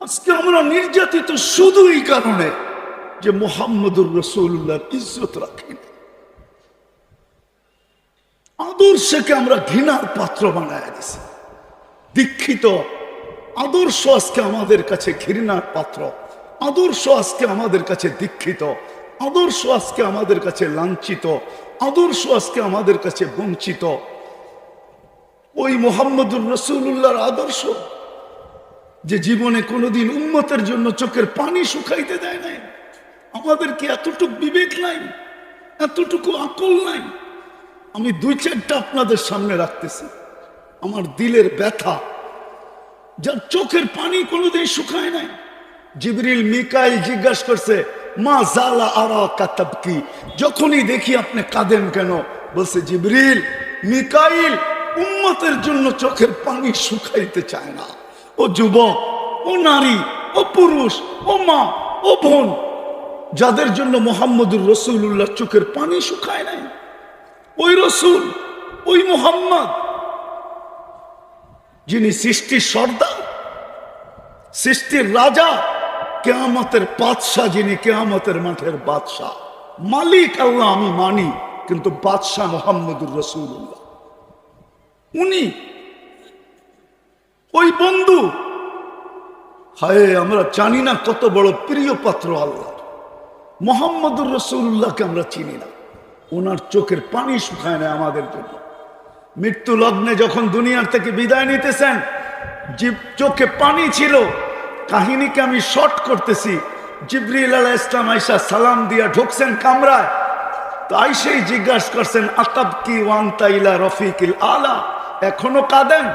আজকে আমরা নির্যাতিত শুধু এই কারণে যে মুহাম্মদুর রাসূলুল্লাহর ইজ্জত রাখি, আদর্শকে আমরা ঘৃণার পাত্র বানায় দিছি। দীক্ষিত আদর্শ আজকে আমাদের কাছে ঘৃণার পাত্র, আদর্শ আজকে আমাদের কাছে দীক্ষিত, আদর্শ আজকে আমাদের কাছে লাঞ্ছিত, আদর্শ আজকে আমাদের কাছে বঞ্চিত। ওই মুহাম্মদুর রাসূলুল্লাহর আদর্শ যে জীবনে কোনোদিন উম্মতের জন্য চোখের পানি শুকাইতে দেয় নাই। আমাদের কি এতটুকু বিবেক নাই? এতটুকু আকল নাই? আমি 2-4টা আপনাদের সামনে রাখতেছি, আমার দিলের ব্যথা, যার চোখের পানি কোনোদিন শুকায় নাই। জিবরিল মিকাইল জিজ্ঞাসা করছে, মা জালা আরা কাতাবকি, যখনই দেখি আপনি কাঁদেন কেন? বলছে, জিবরিল মিকাইল উম্মতের জন্য চোখের পানি শুকাইতে চায় না। ও যুবক, ও নারী, ও পুরুষ, ও মা, ও বোন, যাদের জন্য মুহাম্মদুর রাসূলুল্লাহ চোখের পানি শুকায় নাই, ওই রসুল, ওই মুহাম্মদ যিনি সৃষ্টির সর্দার, সৃষ্টির রাজা, কিয়ামতের বাদশা, যিনি কিয়ামতের মাঠের বাদশা, মালিক আল্লাহ আমি মানি, কিন্তু বাদশা মুহাম্মদুর রাসূলুল্লাহ। উনি ওই বন্ধু, হায় আমরা জানি না কত বড় প্রিয় পাত্র আল্লাহ। মুহাম্মদুর রাসূলুল্লাহকে আমরা চিনি না, ওনার চোখের পানি শুকায় না আমাদের জন্য। মৃত্যু লগ্নে যখন দুনিয়ার থেকে বিদায় নিতেছেন, চোখে পানি ছিল। কাহিনীকে আমি শর্ট করতেছি। জিবরিল আলাইহিস সালাম আয়েশা সালাম দিয়া ঢুকছেন কামরায়, তো আয়েশাই জিজ্ঞাসা করছেন, আতাবকি ওয়া আনতা ইলা রফিকিল আলা, এখনো কাঁদেন?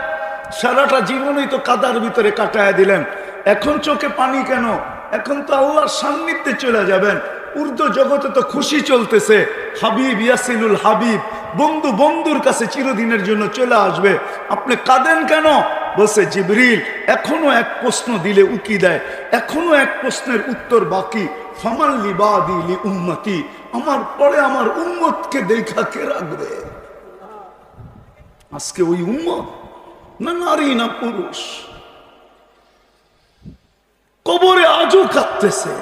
সারাটা জীবনই তো কাদার ভিতরে কাটায় দিলেন, এখন চোখে পানি কেন? এখন তো আল্লাহর সান্নিধ্যে চলে যাবেন। উর্দু জগতে তো খুশি চলতেছে, হাবিব ইয়াসিলুল হাবিব, বন্ধু বন্ধুর কাছে চিরদিনের জন্য চলে আসবে, আপনি কাঁদেন কেন? বলছে, জিবরিল এখনো এক প্রশ্ন দিলে উকি দেয়, এখনো এক প্রশ্নের উত্তর বাকি। ফামাল লিবাদি লি উম্মতি, আমার পরে আমার উম্মতকে দেখা কে রাখবে? আজকে ওই উম্মত, না নারী না পুরুষ, কবরে আজও কাঁদতেছে।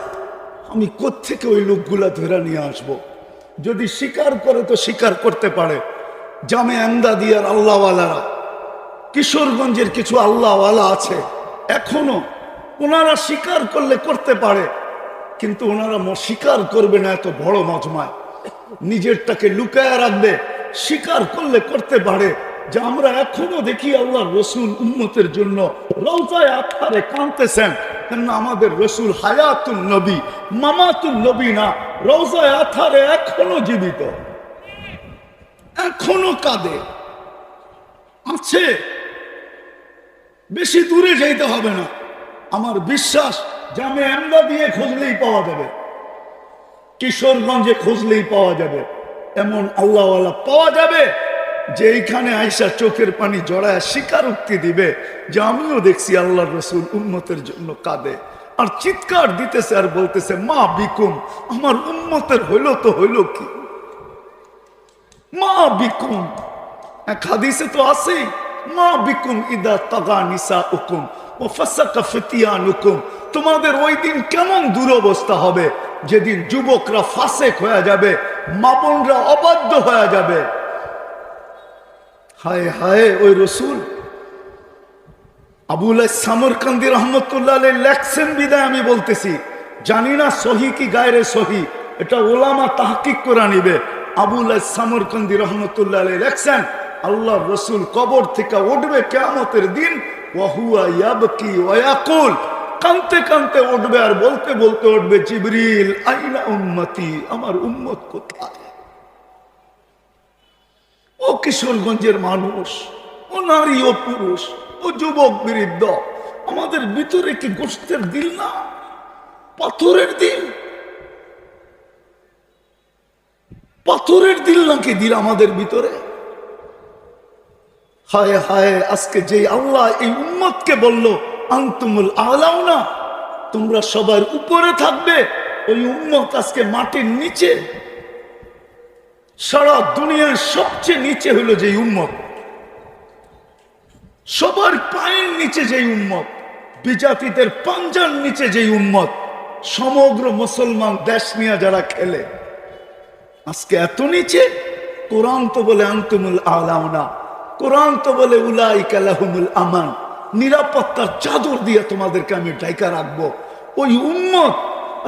আমি কোত্থেকে ওই লোকগুলা ধরে নিয়ে আসব? যদি স্বীকার করে তো স্বীকার করতে পারে। জামে আমদাদিয়ার আল্লাহওয়ালারা, কিশোরগঞ্জের কিছু আল্লাহওয়ালা আছে এখনো, ওনারা স্বীকার করলে করতে পারে, কিন্তু ওনারা স্বীকার করবে না। এত বড় মজমায় নিজেরটাকে লুকায়া রাখবে। স্বীকার করলে করতে পারে যে আমরা এখনো দেখি আল্লাহ রসুল উম্মতের জন্য রওজায়ে আতহারে কাঁদতেছেন। কেন? আমাদের রসুল হায়াতুল নবী, মামাতুল নবী না, রওজায়ে আতহারে এখনো জীবিত, এখনো কাঁদে আছে। বেশি দূরে যাইতে হবে না, আমার বিশ্বাস জামে আমদাদিয়ে খুঁজলেই পাওয়া যাবে, কিশোরগঞ্জে খুঁজলেই পাওয়া যাবে। এমন আল্লাহওয়ালা পাওয়া যাবে যে এইখানে আইসা চোখের পানি জড়ায় স্বীকারোক্তি দিবে যে আমিও দেখছি আল্লাহর রসুল উম্মতের জন্য কাঁদে, আর চিৎকার দিতেছে আর বলতেছে মা বিকুম, আমার উম্মতের হইল তো হইল কি, মা বিকুম। এক হাদিসে তো আছে, মা বিকুম ইদা তাগা নিসাউকুম ওয়া ফাসাকা ফিতিয়ানুকুম। তোমাদের ওই দিন কেমন দুরবস্থা হবে যেদিন যুবকরা ফাসেক হয়ে যাবে, মা বোনরা অবাধ্য হয়ে যাবে। হায় হায়, ওই রসুল আবুল সামরকান্দি রহমতুল্লাহ আলাইহি লেখছেন বিদায় আমি বলতেছি, জানি না সহি কি গায়রে সহি, এটা ওলামা তাহকিক করে নিবে। আবুল সামরকান্দি রহমতুল্লাহ আলাইহি লেখছেন, আল্লাহর রসুল কবর থেকে উঠবে কিয়ামতের দিন, ওয়া হুয়া ইয়াবকি ওয়া ইয়াকুল, কাঁদতে কাঁদতে উঠবে আর বলতে বলতে উঠবে, জিবরিল আইনা উম্মতি, আমার উম্মত কোথায়? ও কিশোরগঞ্জের মানুষ, ও নারী ও পুরুষ, ও যুবক বৃদ্ধ, আমাদের ভিতরে কি গোশতের দিল না, পাথরের দিল? পাথরের দিল নাকি দিল আমাদের ভিতরে? হায় হায়, আজকে যে আল্লাহ এই উম্মতকে বলল আনতুমুল আলাউনা, তোমরা সবার উপরে থাকবে, ওই উম্মত আজকে মাটির নিচে। সারা দুনিয়ার সবচেয়ে নিচে হলো যে উম্মত, সবার পায়ের নিচে যে উম্মত, বিজাতিদের পাঞ্জার নিচে যে উম্মত, সমগ্র মুসলমান দেশ নিয়ে যারা খেলে, আজকে এত নিচে। কোরআন তো বলে আনতুমুল আলাউনা, কোরআন তো বলে উলাইকা লাহুমুল আমান, নিরাপত্তার চাদর দিয়ে তোমাদেরকে আমি ঢাকা রাখবো। ওই উম্মত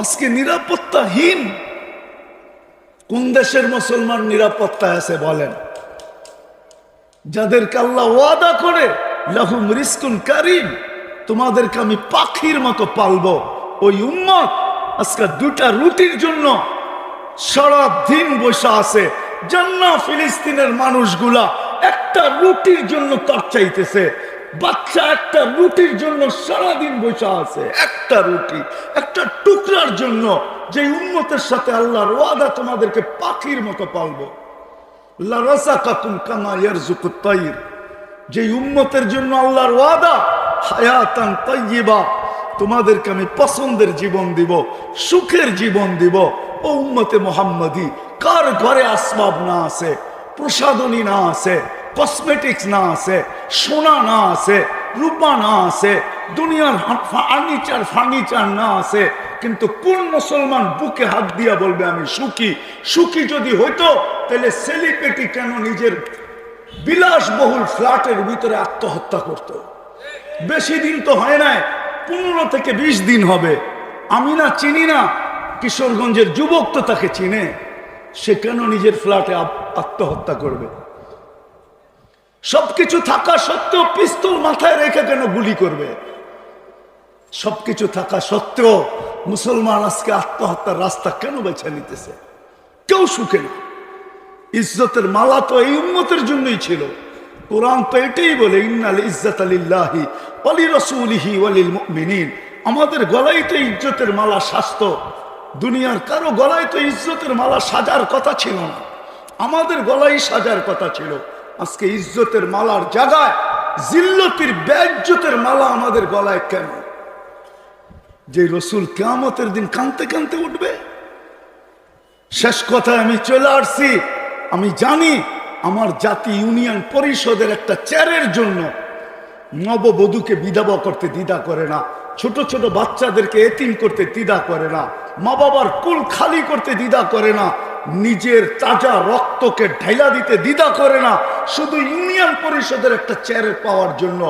আজকে নিরাপত্তাহীন। কোন দেশের মুসলমান নিরাপত্তায় আছে বলেন? যাদেরকে আল্লাহ ওয়াদা করে লাহুম রিজকুন কারীম, তোমাদেরকে আমি পাখির মতো পালবো, ওই উম্মত আজকে দুটা রুটির জন্য সারা দিন বসে আছে। জান্নাহ ফিলিস্তিনের মানুষগুলা একটা রুটির জন্য তার চাইতেছে, বাচ্চা একটা রুটির জন্য সারাদিন বসে আছে, একটা রুটি, একটা টুকরার জন্য, যে উম্মতের সাথে আল্লাহর ওয়াদা তোমাদেরকে পাখির মতো পালবো। লা রাযাকাকুম কামা ইয়ারযুকুত তাইর, যে উম্মতের জন্য আল্লাহর ওয়াদা হায়াতান তাইয়্যিবা, তোমাদেরকে আমি পছন্দের জীবন দিব, সুখের জীবন দিব। ও উম্মতে মুহাম্মাদি, কার ঘরে আসবাব না আছে, প্রসাধনী না আছে, কসমেটিক্স না আছে, সোনা না আছে, রূপা না আছে, দুনিয়ার ফার্নিচার না আছে, কিন্তু কোন মুসলমান বুকে হাত দিয়া বলবে আমি সুখী? সুখী যদি হইতো তাহলে সেলিব্রিটি কেন নিজের বিলাসবহুল ফ্ল্যাটের ভিতরে আত্মহত্যা করত? বেশি দিন তো হয় নাই, 15 থেকে 20 দিন হবে। আমি না চিনি না, কিশোরগঞ্জের যুবক তো তাকে চিনে, সে কেন নিজের ফ্ল্যাটে আত্মহত্যা করবে? সবকিছু থাকা সত্ত্বেও পিস্তল মাথায় রেখে কেন গুলি করবে? সবকিছু থাকা সত্ত্বেও মুসলমান আজকে আত্মহত্যার রাস্তা কেন বেছে নিতেছে? কেউ সুখে না। ইজ্জতের মালা তো এই উম্মতের জন্যই ছিল। কোরআন তো এটাই বলে, ইন্নাল ইজ্জাতা লিল্লাহি ওয়া লিরাসূলিহি ওয়া লিল মুমিনিন। আমাদের গলায় তো ইজ্জতের মালা সাজত, দুনিয়ার কারো গলায় তো ইজ্জতের মালা সাজার কথা ছিল না, আমাদের গলায় সাজার কথা ছিল। আজকে ইজ্জতের মালার জায়গায় জিল্লতির বেইজ্জতের মালা আমাদের গলায় কেন? যে রসুল কিয়ামতের দিন কাঁদতে কাঁদতে উঠবে। শেষ কথায় আমি চলে আসছি, আমি জানি আমার জাতি ইউনিয়ন পরিষদের একটা চেয়ারের জন্য নববধূকে বিধবা করতে দ্বিধা করে না, ছোট ছোট বাচ্চাদেরকে এতিম করতে দ্বিধা করে না, মা বাবার কুল খালি করতে দ্বিধা করে না, নিজের তাজা রক্তকে ঢাইলা দিতে দ্বিধা করে না, শুধু ইউনিয়ন পরিষদের একটা চেয়ারে পাওয়ার জন্য।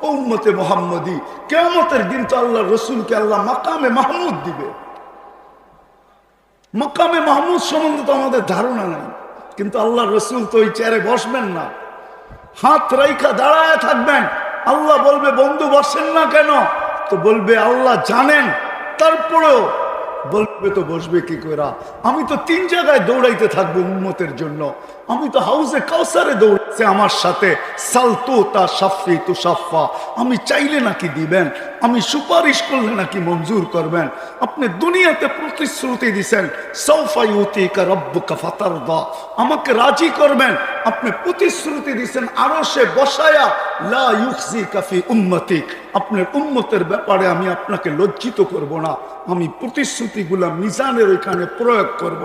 উম্মতে মুহাম্মদী কিয়ামতের দিন তো আল্লাহ রসুলকে আল্লাহ মাকামে মাহমুদ দিবে। মাকামে মাহমুদ সম্বন্ধে তো আমাদের ধারণা নাই, কিন্তু আল্লাহ রসুল তো ওই চেয়ারে বসবেন না, হাত রাইখা দাঁড়ায় থাকবেন। আল্লাহ বলবে বন্ধু বসেন না কেন? তো বলবে আল্লাহ জানেন, তারপরেও বলবে তো বসবে কি করে? আমি তো 3 জায়গায় দৌড়াইতে থাকবো উম্মতের জন্য। আমি তো হাউজে কাউসারে দৌড়াচ্ছি আমার সাথে, সালতু তা সাফি তু সাফা। আমি চাইলে নাকি দিবেন, আমি সুপারিশ করলে নাকি মঞ্জুর করবেন। আপনি দুনিয়াতে প্রতিশ্রুতি দিছেন সাউফা ইউতিকা রাব্বুকা ফাতারদা, আমাকে রাজি করবেন। আপনি প্রতিশ্রুতি দিছেন আরশে বসায়া লা ইউখজিকা ফি উম্মতিক, আপনার উম্মতের ব্যাপারে আমি আপনাকে লজ্জিত করব না। আমি প্রতিশ্রুতিগুলা মিজানের ওইখানে প্রয়োগ করব।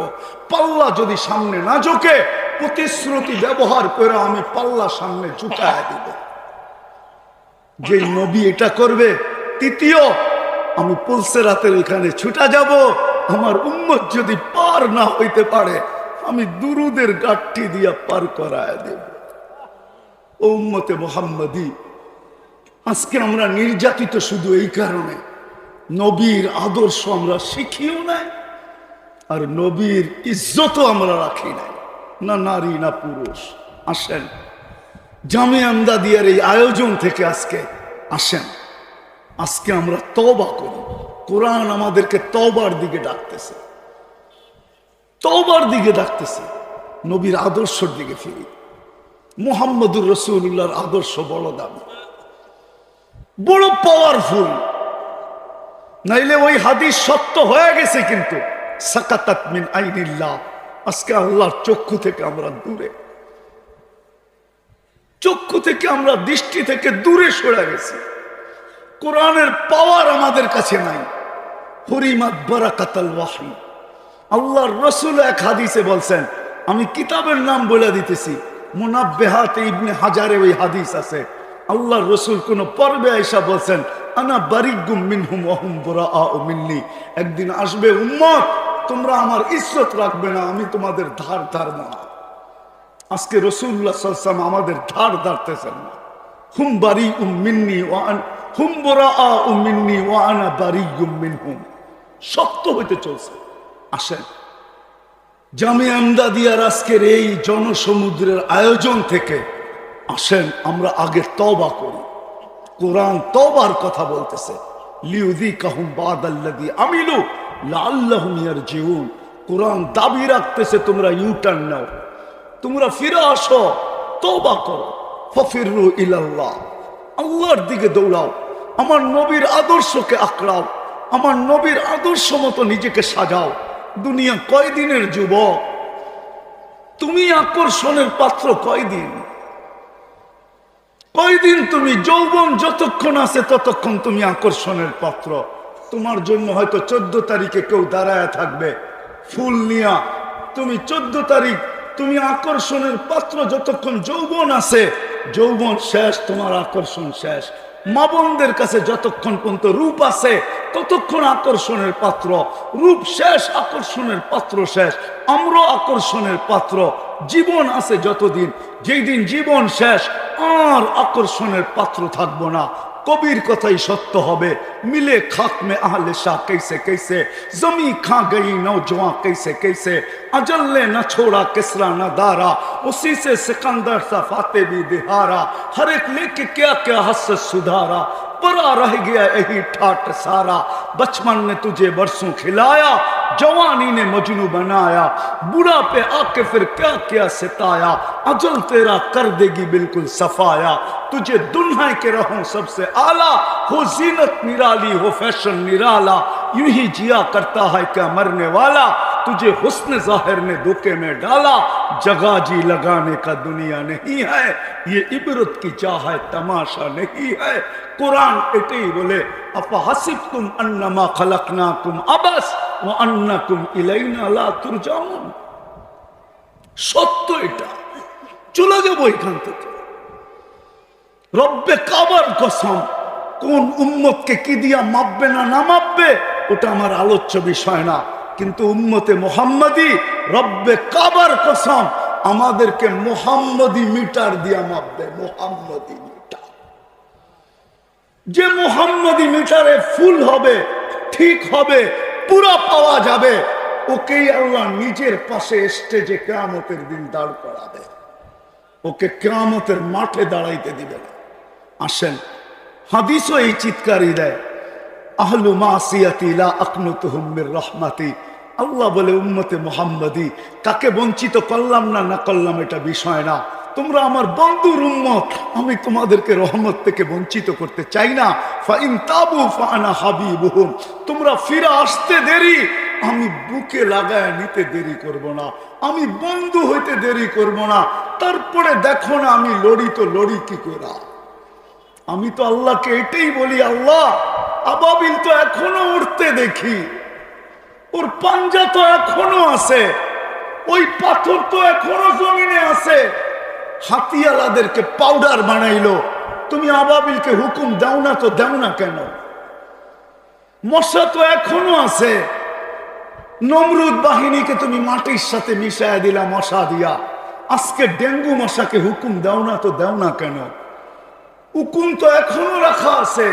পাল্লা যদি সামনে না ঝোঁকে, প্রতিশ্রুতি ব্যবহার করে আমি পাল্লা সামনে ঝুঁকায় দিব। যে নবী এটা করবে। তৃতীয়, আমি পুলসেরাতের ওইখানে ছুটা যাব। আমার উম্মত যদি পার না হইতে পারে, আমি দুরুদের গাঠি দিয়া পার করায় দেব। ও উম্মতে মুহাম্মদী, আজকে আমরা নির্যাতিত শুধু এই কারণে, নবীর আদর্শ আমরা শিখিও নাই, আর নবীর ইজ্জতও আমরা রাখি নাই, না নারী না পুরুষ। আসেন জামিয়া আমদাদিয়ার এই আয়োজন থেকে আজকে আসেন, আজকে আমরা তওবা করি। কোরআন আমাদেরকে তওবার দিকে ডাকতেছে, তওবার দিকে ডাকতেছে। নবীর আদর্শের দিকে ফিরি। মুহাম্মদুর রাসূলুল্লাহর আদর্শ বড় দামি, বড় পাওয়ারফুল। নাইলে ওই হাদিস সত্য হয়ে গেছে, কিন্তু সাকাতাত মিন আইনিল্লাহ, আজকে আল্লাহর চক্ষু থেকে আমরা দূরে, চক্ষু থেকে আমরা দৃষ্টি থেকে দূরে সরে গেছি। কোরআনের পাওয়ার আমাদের কাছে নাই। হুরিমাত বারাকাতুল ওয়াহী। আল্লাহর রাসূল এক হাদিসে বলছেন, আমি কিতাবের নাম বলে দিতেছি, মুনাব্বিহাতে ইবনে হাজারে ওই হাদিস আছে। আল্লাহর রাসূল কোন পর্বে আয়েশা বলছেন, আনা বারিগুম মিনহুম ওয়া হুম বুরাআউ মিন্নি। একদিন আসবে উম্মত, তোমরা আমার ইজ্জত রাখবে না, আমি তোমাদের ধার ধারবো না। আজকে রাসূলুল্লাহ সাল্লাল্লাহু আলাইহি ওয়াসাল্লাম আমাদের ধার ধারতেছেন না। হুম বারিউম মিন্নি ওয়া আন হুম বুরাআউ মিন্নি ওয়া আনা বারিগুম মিনহুম। শক্ত হইতে চলছে। আসেন জামিয়া আমদাদিয়ার আজকের এই জনসমুদ্রের আয়োজন থেকে আসেন আমরা আগে তওবা করি। কোরআন তওবার কথা বলতেছে, লিউযিকাহুম বাদাল্লাযী আমিলু লাআল্লাহুম ইয়ারজিউন। কোরআন দাবি রাখতেছে তোমরা ইউটার্ন নাও, তোমরা ফিরে আসো, তওবা করো। ফাফিরু ইলাল্লাহ, আল্লাহর দিকে দৌড়াও। আমার নবীর আদর্শকে আঁকড়াও, আমার নবীর আদর্শ মতো নিজেকে সাজাও। দুনিয়া কয়দিনের যুবক, তুমি আকর্ষণের পাত্র কয়দিন? কয়দিন তুমি যৌবন যতক্ষণ আছে ততক্ষণ তুমি আকর্ষণের পাত্র। তোমার জন্য হয়তো 14 তারিখে কেউ দাঁড়ায় থাকবে ফুল নিয়া, তুমি 14 তারিখ তুমি আকর্ষণের পাত্র। যতক্ষণ যৌবন আছে, যৌবন শেষ, তোমার আকর্ষণ শেষ। মা বোনদের কাছে যতক্ষণ পর্যন্ত রূপ আছে ততক্ষণ আকর্ষণের পাত্র, রূপ শেষ, আকর্ষণের পাত্র শেষ। আমরা আকর্ষণের পাত্র, জীবন আছে যতদিন, যেই দিন জীবন শেষ আর আকর্ষণের পাত্র থাকবো না। কবির কথাই সত্য হবে, মিলে খাক মে আহলে শাহ कैसे कैसे, जमी खा गई नौजवान कैसे कैसे, अजल ने न छोड़ा किसरा न दारा, उसी से सिकंदर सा फाते भी दिहारा, हर एक लेके क्या क्या हसरत सुधारा, परा रह गया यही ठाट सारा, बचपन ने तुझे बरसों खिलाया, जवानी ने मजनू बनाया, बुढ़ा पे आके फिर क्या क्या सिताया, अजल तेरा कर देगी बिल्कुल सफाया, तुझे दुल्हन के रहूं सबसे आला, हो जीनत निराली हो फैशन निराला, यूं ही जिया करता है क्या मरने वाला, तुझे हुस्न जाहिर ने धोखे में डाला, जगह जी लगाने का दुनिया नहीं है, ये इबरत की चाह है तमाशा नहीं है। कुरान एटाई बोले, अफा हसिबतुम अन्नमा खलकनाकुम अबस व अन्नकुम इलैना ला तुरजाउन। সত্য এটা, চলে যাবো এখান থেকে। রব্বে কাবার কসম, কোন উম্মতকে কি দিয়া মাপবে না না মাপবে ওটা আমার আলোচ্য বিষয় না, কিন্তু উম্মতে মুহাম্মাদি রব্বে কাবার কসম আমাদেরকে মুহাম্মাদি মিটার দিয়া মাপবে। মুহাম্মাদি মিটার, যে মুহাম্মাদি মিটারে ফুল হবে, ঠিক হবে, পুরো পাওয়া যাবে, ওকেই আল্লাহ নিজের পাশে স্টেজে কিয়ামতের দিন দাঁড় করাবে। ওকে কিয়ামতের মাঠে দাঁড়াইতে দিবে না। আসেন, হাদিসও এই চিৎকারই দেয়, আহলু মাসিয়াতি লা আকনুতুহুম মির রাহমাতি। আল্লাহ বলে উম্মতে মুহাম্মাদি কাকে বঞ্চিত করলাম না না করলাম এটা বিষয় না, তোমরা আমার বন্ধুর উম্মত, আমি তোমাদেরকে রহমত থেকে বঞ্চিত করতে চাই না। ফাইন তাবু ফানা হাবিবুহুম, তোমরা ফিরে আসতে দেরি, আমি বুকে লাগায় নিতে দেরি করব না, আমি বন্ধু হইতে দেরি করব না। তারপরে দেখো না আমি লড়ি তো লড়ি কি করে। আমি তো আল্লাহকে এটাই বলি, আল্লাহ আবাবিল তো এখনো উঠতে দেখি, ওর পাঞ্জা তো এখনো আছে, ওই পাথর তো এখনো জমিনে আছে। হাতিয়ালাদেরকে পাউডার বানাইলো, তুমি আবাবিলকে হুকুম দাও না তো দাও না কেন? মশা তো এখনো আছে, নমরুদ বাহিনীকে তুমি মাটির সাথে মিশায় দিলা মশা দিয়া, আজকে ডেঙ্গু মশাকে হুকুম দাও না তো দাও না কেন? হুকুম তো এখনো রাখা আছে,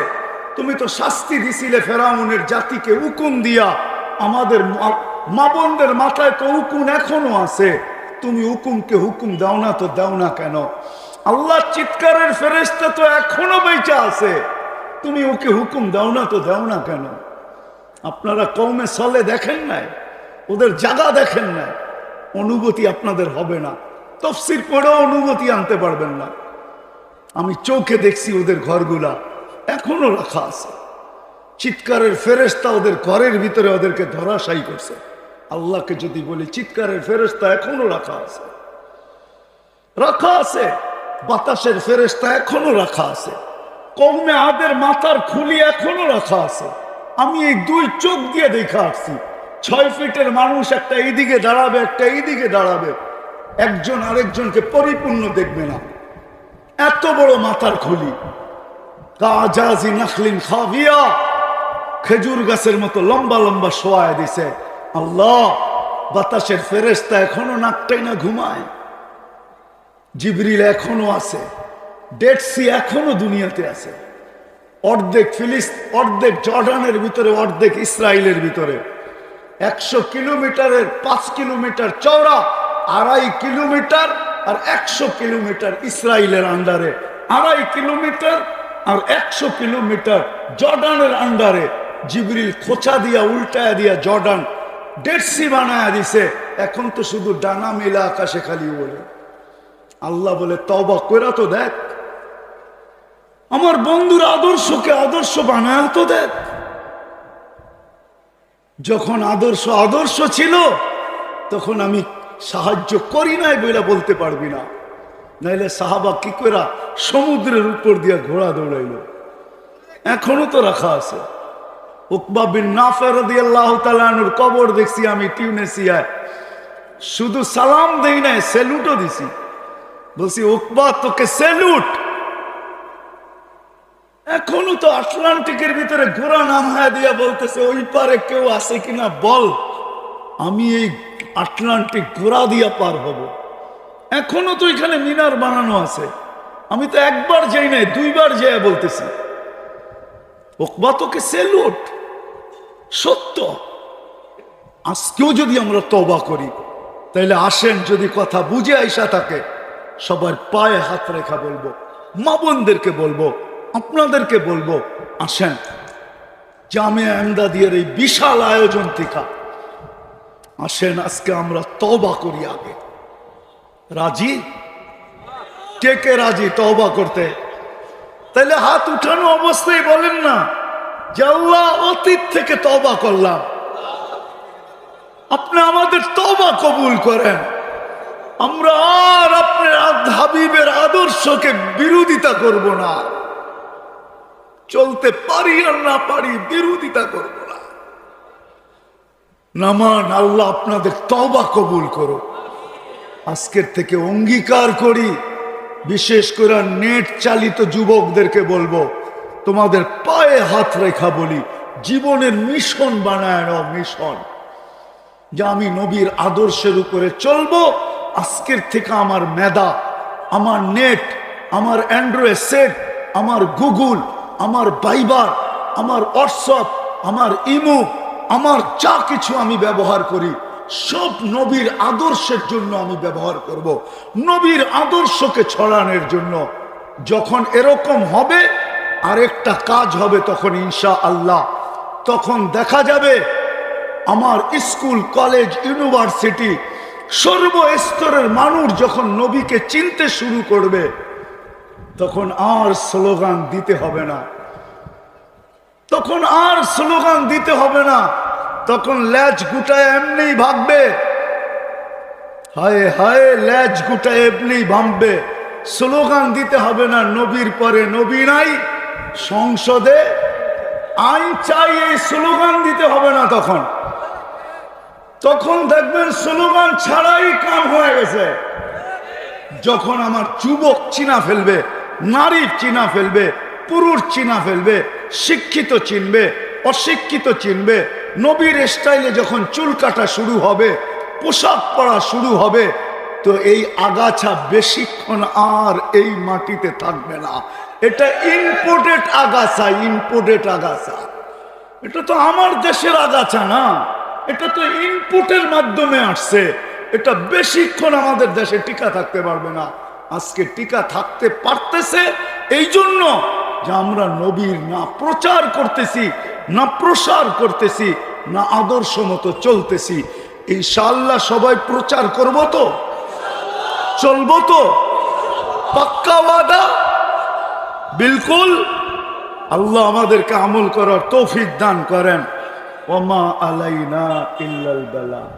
তুমি তো শাস্তি দিছিলে ফেরাউনের জাতিকে হুকুম দিয়া, আমাদের মা বোনদের মাথায় তো হুকুম এখনো আছে, তুমি হুকুমকে হুকুম দাও না তো দাও না কেন? আল্লাহ চিৎকারের ফেরেশতা তো এখনো বেঁচে আছে, তুমি ওকে হুকুম দাও না তো দাও না কেন? আপনারা কওমে সালে দেখেন নাই, ওদের জায়গা দেখেন নাই, অনুভূতি আপনাদের হবে না, তাফসীর পড়েও অনুভূতি আনতে পারবেন না। আমি চোখে দেখছি ওদের ঘরগুলা এখনো রাখা আছে, চিৎকারের ফেরেশতা ওদের ঘরের ভিতরে ওদেরকে ধরাশায়ী করছে। আল্লাহকে যদি বলি চিৎকারের ফেরেশতা এখনো রাখা আছে, রাখা আছে, বাতাসের ফেরেশতা এখনো রাখা আছে, কওমে আদের মাথার খুলি এখনো রাখা আছে। আমি এই দুই চোখ দিয়ে দেখা আসছি, 6 ফিটের মানুষ একটা এইদিকে দাঁড়াবে একটা এইদিকে দাঁড়াবে, একজন আরেকজনকে পরিপূর্ণ দেখবে না, এত বড় মাথার খুলি। কাজাজি নাখলিন খাবিয়া, খেজুর গাছের মতো লম্বা লম্বা শোয়ায় দিছে। আল্লাহ, বাতাসের ফেরেশতা এখনো নাকটাই না ঘুমায়, জিবরিল এখনো আছে, ডেড সি এখনো দুনিয়াতে আছে, অর্ধেক অর্ধেক জর্ডানের ভিতরে, অর্ধেক ইসরায়েলের ভিতরে, 100 কিলোমিটারের 5 কিলোমিটার চওড়া, 2.5 কিলোমিটার আর 100 কিলোমিটার ইসরায়েলের আন্ডারে, 2.5 কিলোমিটার আর 100 কিলোমিটার জর্ডানের আন্ডারে। জিবরিল খোঁচা দিয়া উল্টায়া দিয়া জর্ডান ডেড সি বানায়া দিছে, এখন তো শুধু ডানা মেলা আকাশে খালি বলে। আল্লাহ বলে তওবা কইরা তো দেখ, আমার বন্ধুর আদর্শকে আদর্শ বানায় তো দেখ। যখন আদর্শ আদর্শ ছিল তখন আমি সাহায্য করি নাই বলে বলতে পারবি না, নাইলে সাহাবা কি করে সমুদ্রের উপর দিয়ে ঘোড়া দৌড়াইল, এখনো তো রাখা আছে। উকবা বিন নাফে রাদিয়াল্লাহু তাআলা আনহুর কবর দেখছি আমি টিউনিসিয়ায়, শুধু সালাম দেই নাই, স্যালুটও দিছি, বলছি উকবা তোকে স্যালুট। এখনো তো আটলান্টিকের ভিতরে ঘোড়া নামায়া দিয়া বলতেছে ওই পারে কেউ আছে কিনা বল, আমি এই আটলান্টিক ঘোড়া দিয়া পার হব। এখনো তো এখানে মিনার বানানো আছে, আমি তো একবার যাই নাই, 2 বার যাই বলতেছি উকবা তোকে স্যালুট। সত্য, আজকেও যদি আমরা তওবা করি তাইলে আসেন, যদি কথা বুঝে আইসা থাকে সবার পায়ে হাত রেখা বলবো, মা বোনদেরকে বলবো, আপনাদেরকে বলবো, আসেন জামিয়া এমদাদিয়ার এই বিশাল আয়োজন থেকে আসেন আজকে আমরা তওবা করি। আগে রাজি? কে কে রাজি তওবা করতে? তাইলে হাত উঠানো অবস্থায় বলেন না যে আল্লাহ অতীত থেকে তওবা করলাম, আপনি আমাদের তওবা কবুল করেন, আমরা আর আপনার হাবিবের আদর্শকে বিরোধিতা করব না, চলতে পারি আর না পারি বিরোধিতা করব না। নামান আল্লাহ আপনাদের তওবা কবুল করো। আজকের থেকে অঙ্গীকার করি, বিশেষ করে নেট চালিত যুবকদেরকে বলবো, তোমাদের পায়ে হাত রেখা বলি, জীবনের মিশন বানায় নাও, মিশন, যে আমি নবীর আদর্শের উপরে চলবো। আজকের থেকে আমার মেধা, আমার নেট, আমার অ্যান্ড্রয়েড সেট, আমার গুগল, আমার বাইবার, আমার হোয়াটসঅ্যাপ, আমার ইমো, আমার যা কিছু আমি ব্যবহার করি সব নবীর আদর্শের জন্য আমি ব্যবহার করব, নবীর আদর্শকে ছড়ানোর জন্য। যখন এরকম হবে, আরেকটা কাজ হবে তখন ইনশাআল্লাহ, তখন দেখা যাবে আমার স্কুল, কলেজ, ইউনিভার্সিটি, সর্বস্তরের মানুষ যখন নবীকে চিনতে শুরু করবে, তখন আর স্লোগান দিতে হবে না, তখন আর স্লোগান দিতে হবে না, তখন ল্যাজ গুটায় এমনি ভাববে, হায় হায়, ল্যাজ গুটায় এমনি ভাববে, স্লোগান দিতে হবে না, নবীর পরে নবী নাই, সংসদে আইন চাই, এই স্লোগান দিতে হবে না। তখন দেখবেন স্লোগান ছাড়াই কাম হয়ে গেছে। যখন আমার যুবক চিনা ফেলবে, নারী চিনা ফেলবে, পুরুষ চিনা ফেলবে, শিক্ষিত চিনবে, অশিক্ষিত চিনবে, নবীর স্টাইলে যখন চুল কাটা শুরু হবে, পোশাক পরা শুরু হবে, তো এই আগাছা বেশিক্ষণ আর এই মাটিতে থাকবে না। এটা ইম্পোর্টেড আগাছা, ইম্পোর্টেড আগাছা। এটা তো আমার দেশের আগাছা না, এটা তো ইনপুটের মাধ্যমে আসছে। এটা বেশিক্ষণ আমাদের দেশে টিকা থাকতে পারবে না। আজকে টিকা থাকতে পারতেছে এই জন্য যে আমরা নবীর না প্রচার করতেছি, না প্রসার করতেছি, না আদর্শ মতো চলতেছি। ইনশাআল্লাহ সবাই প্রচার করব তো, চলবো তো, পাক্কা ওয়াদা, বিলকুল। আল্লাহ আমাদেরকে আমল করার তৌফিক দান করেন। ওমা আলাইনা ইল্লাল বালাগ।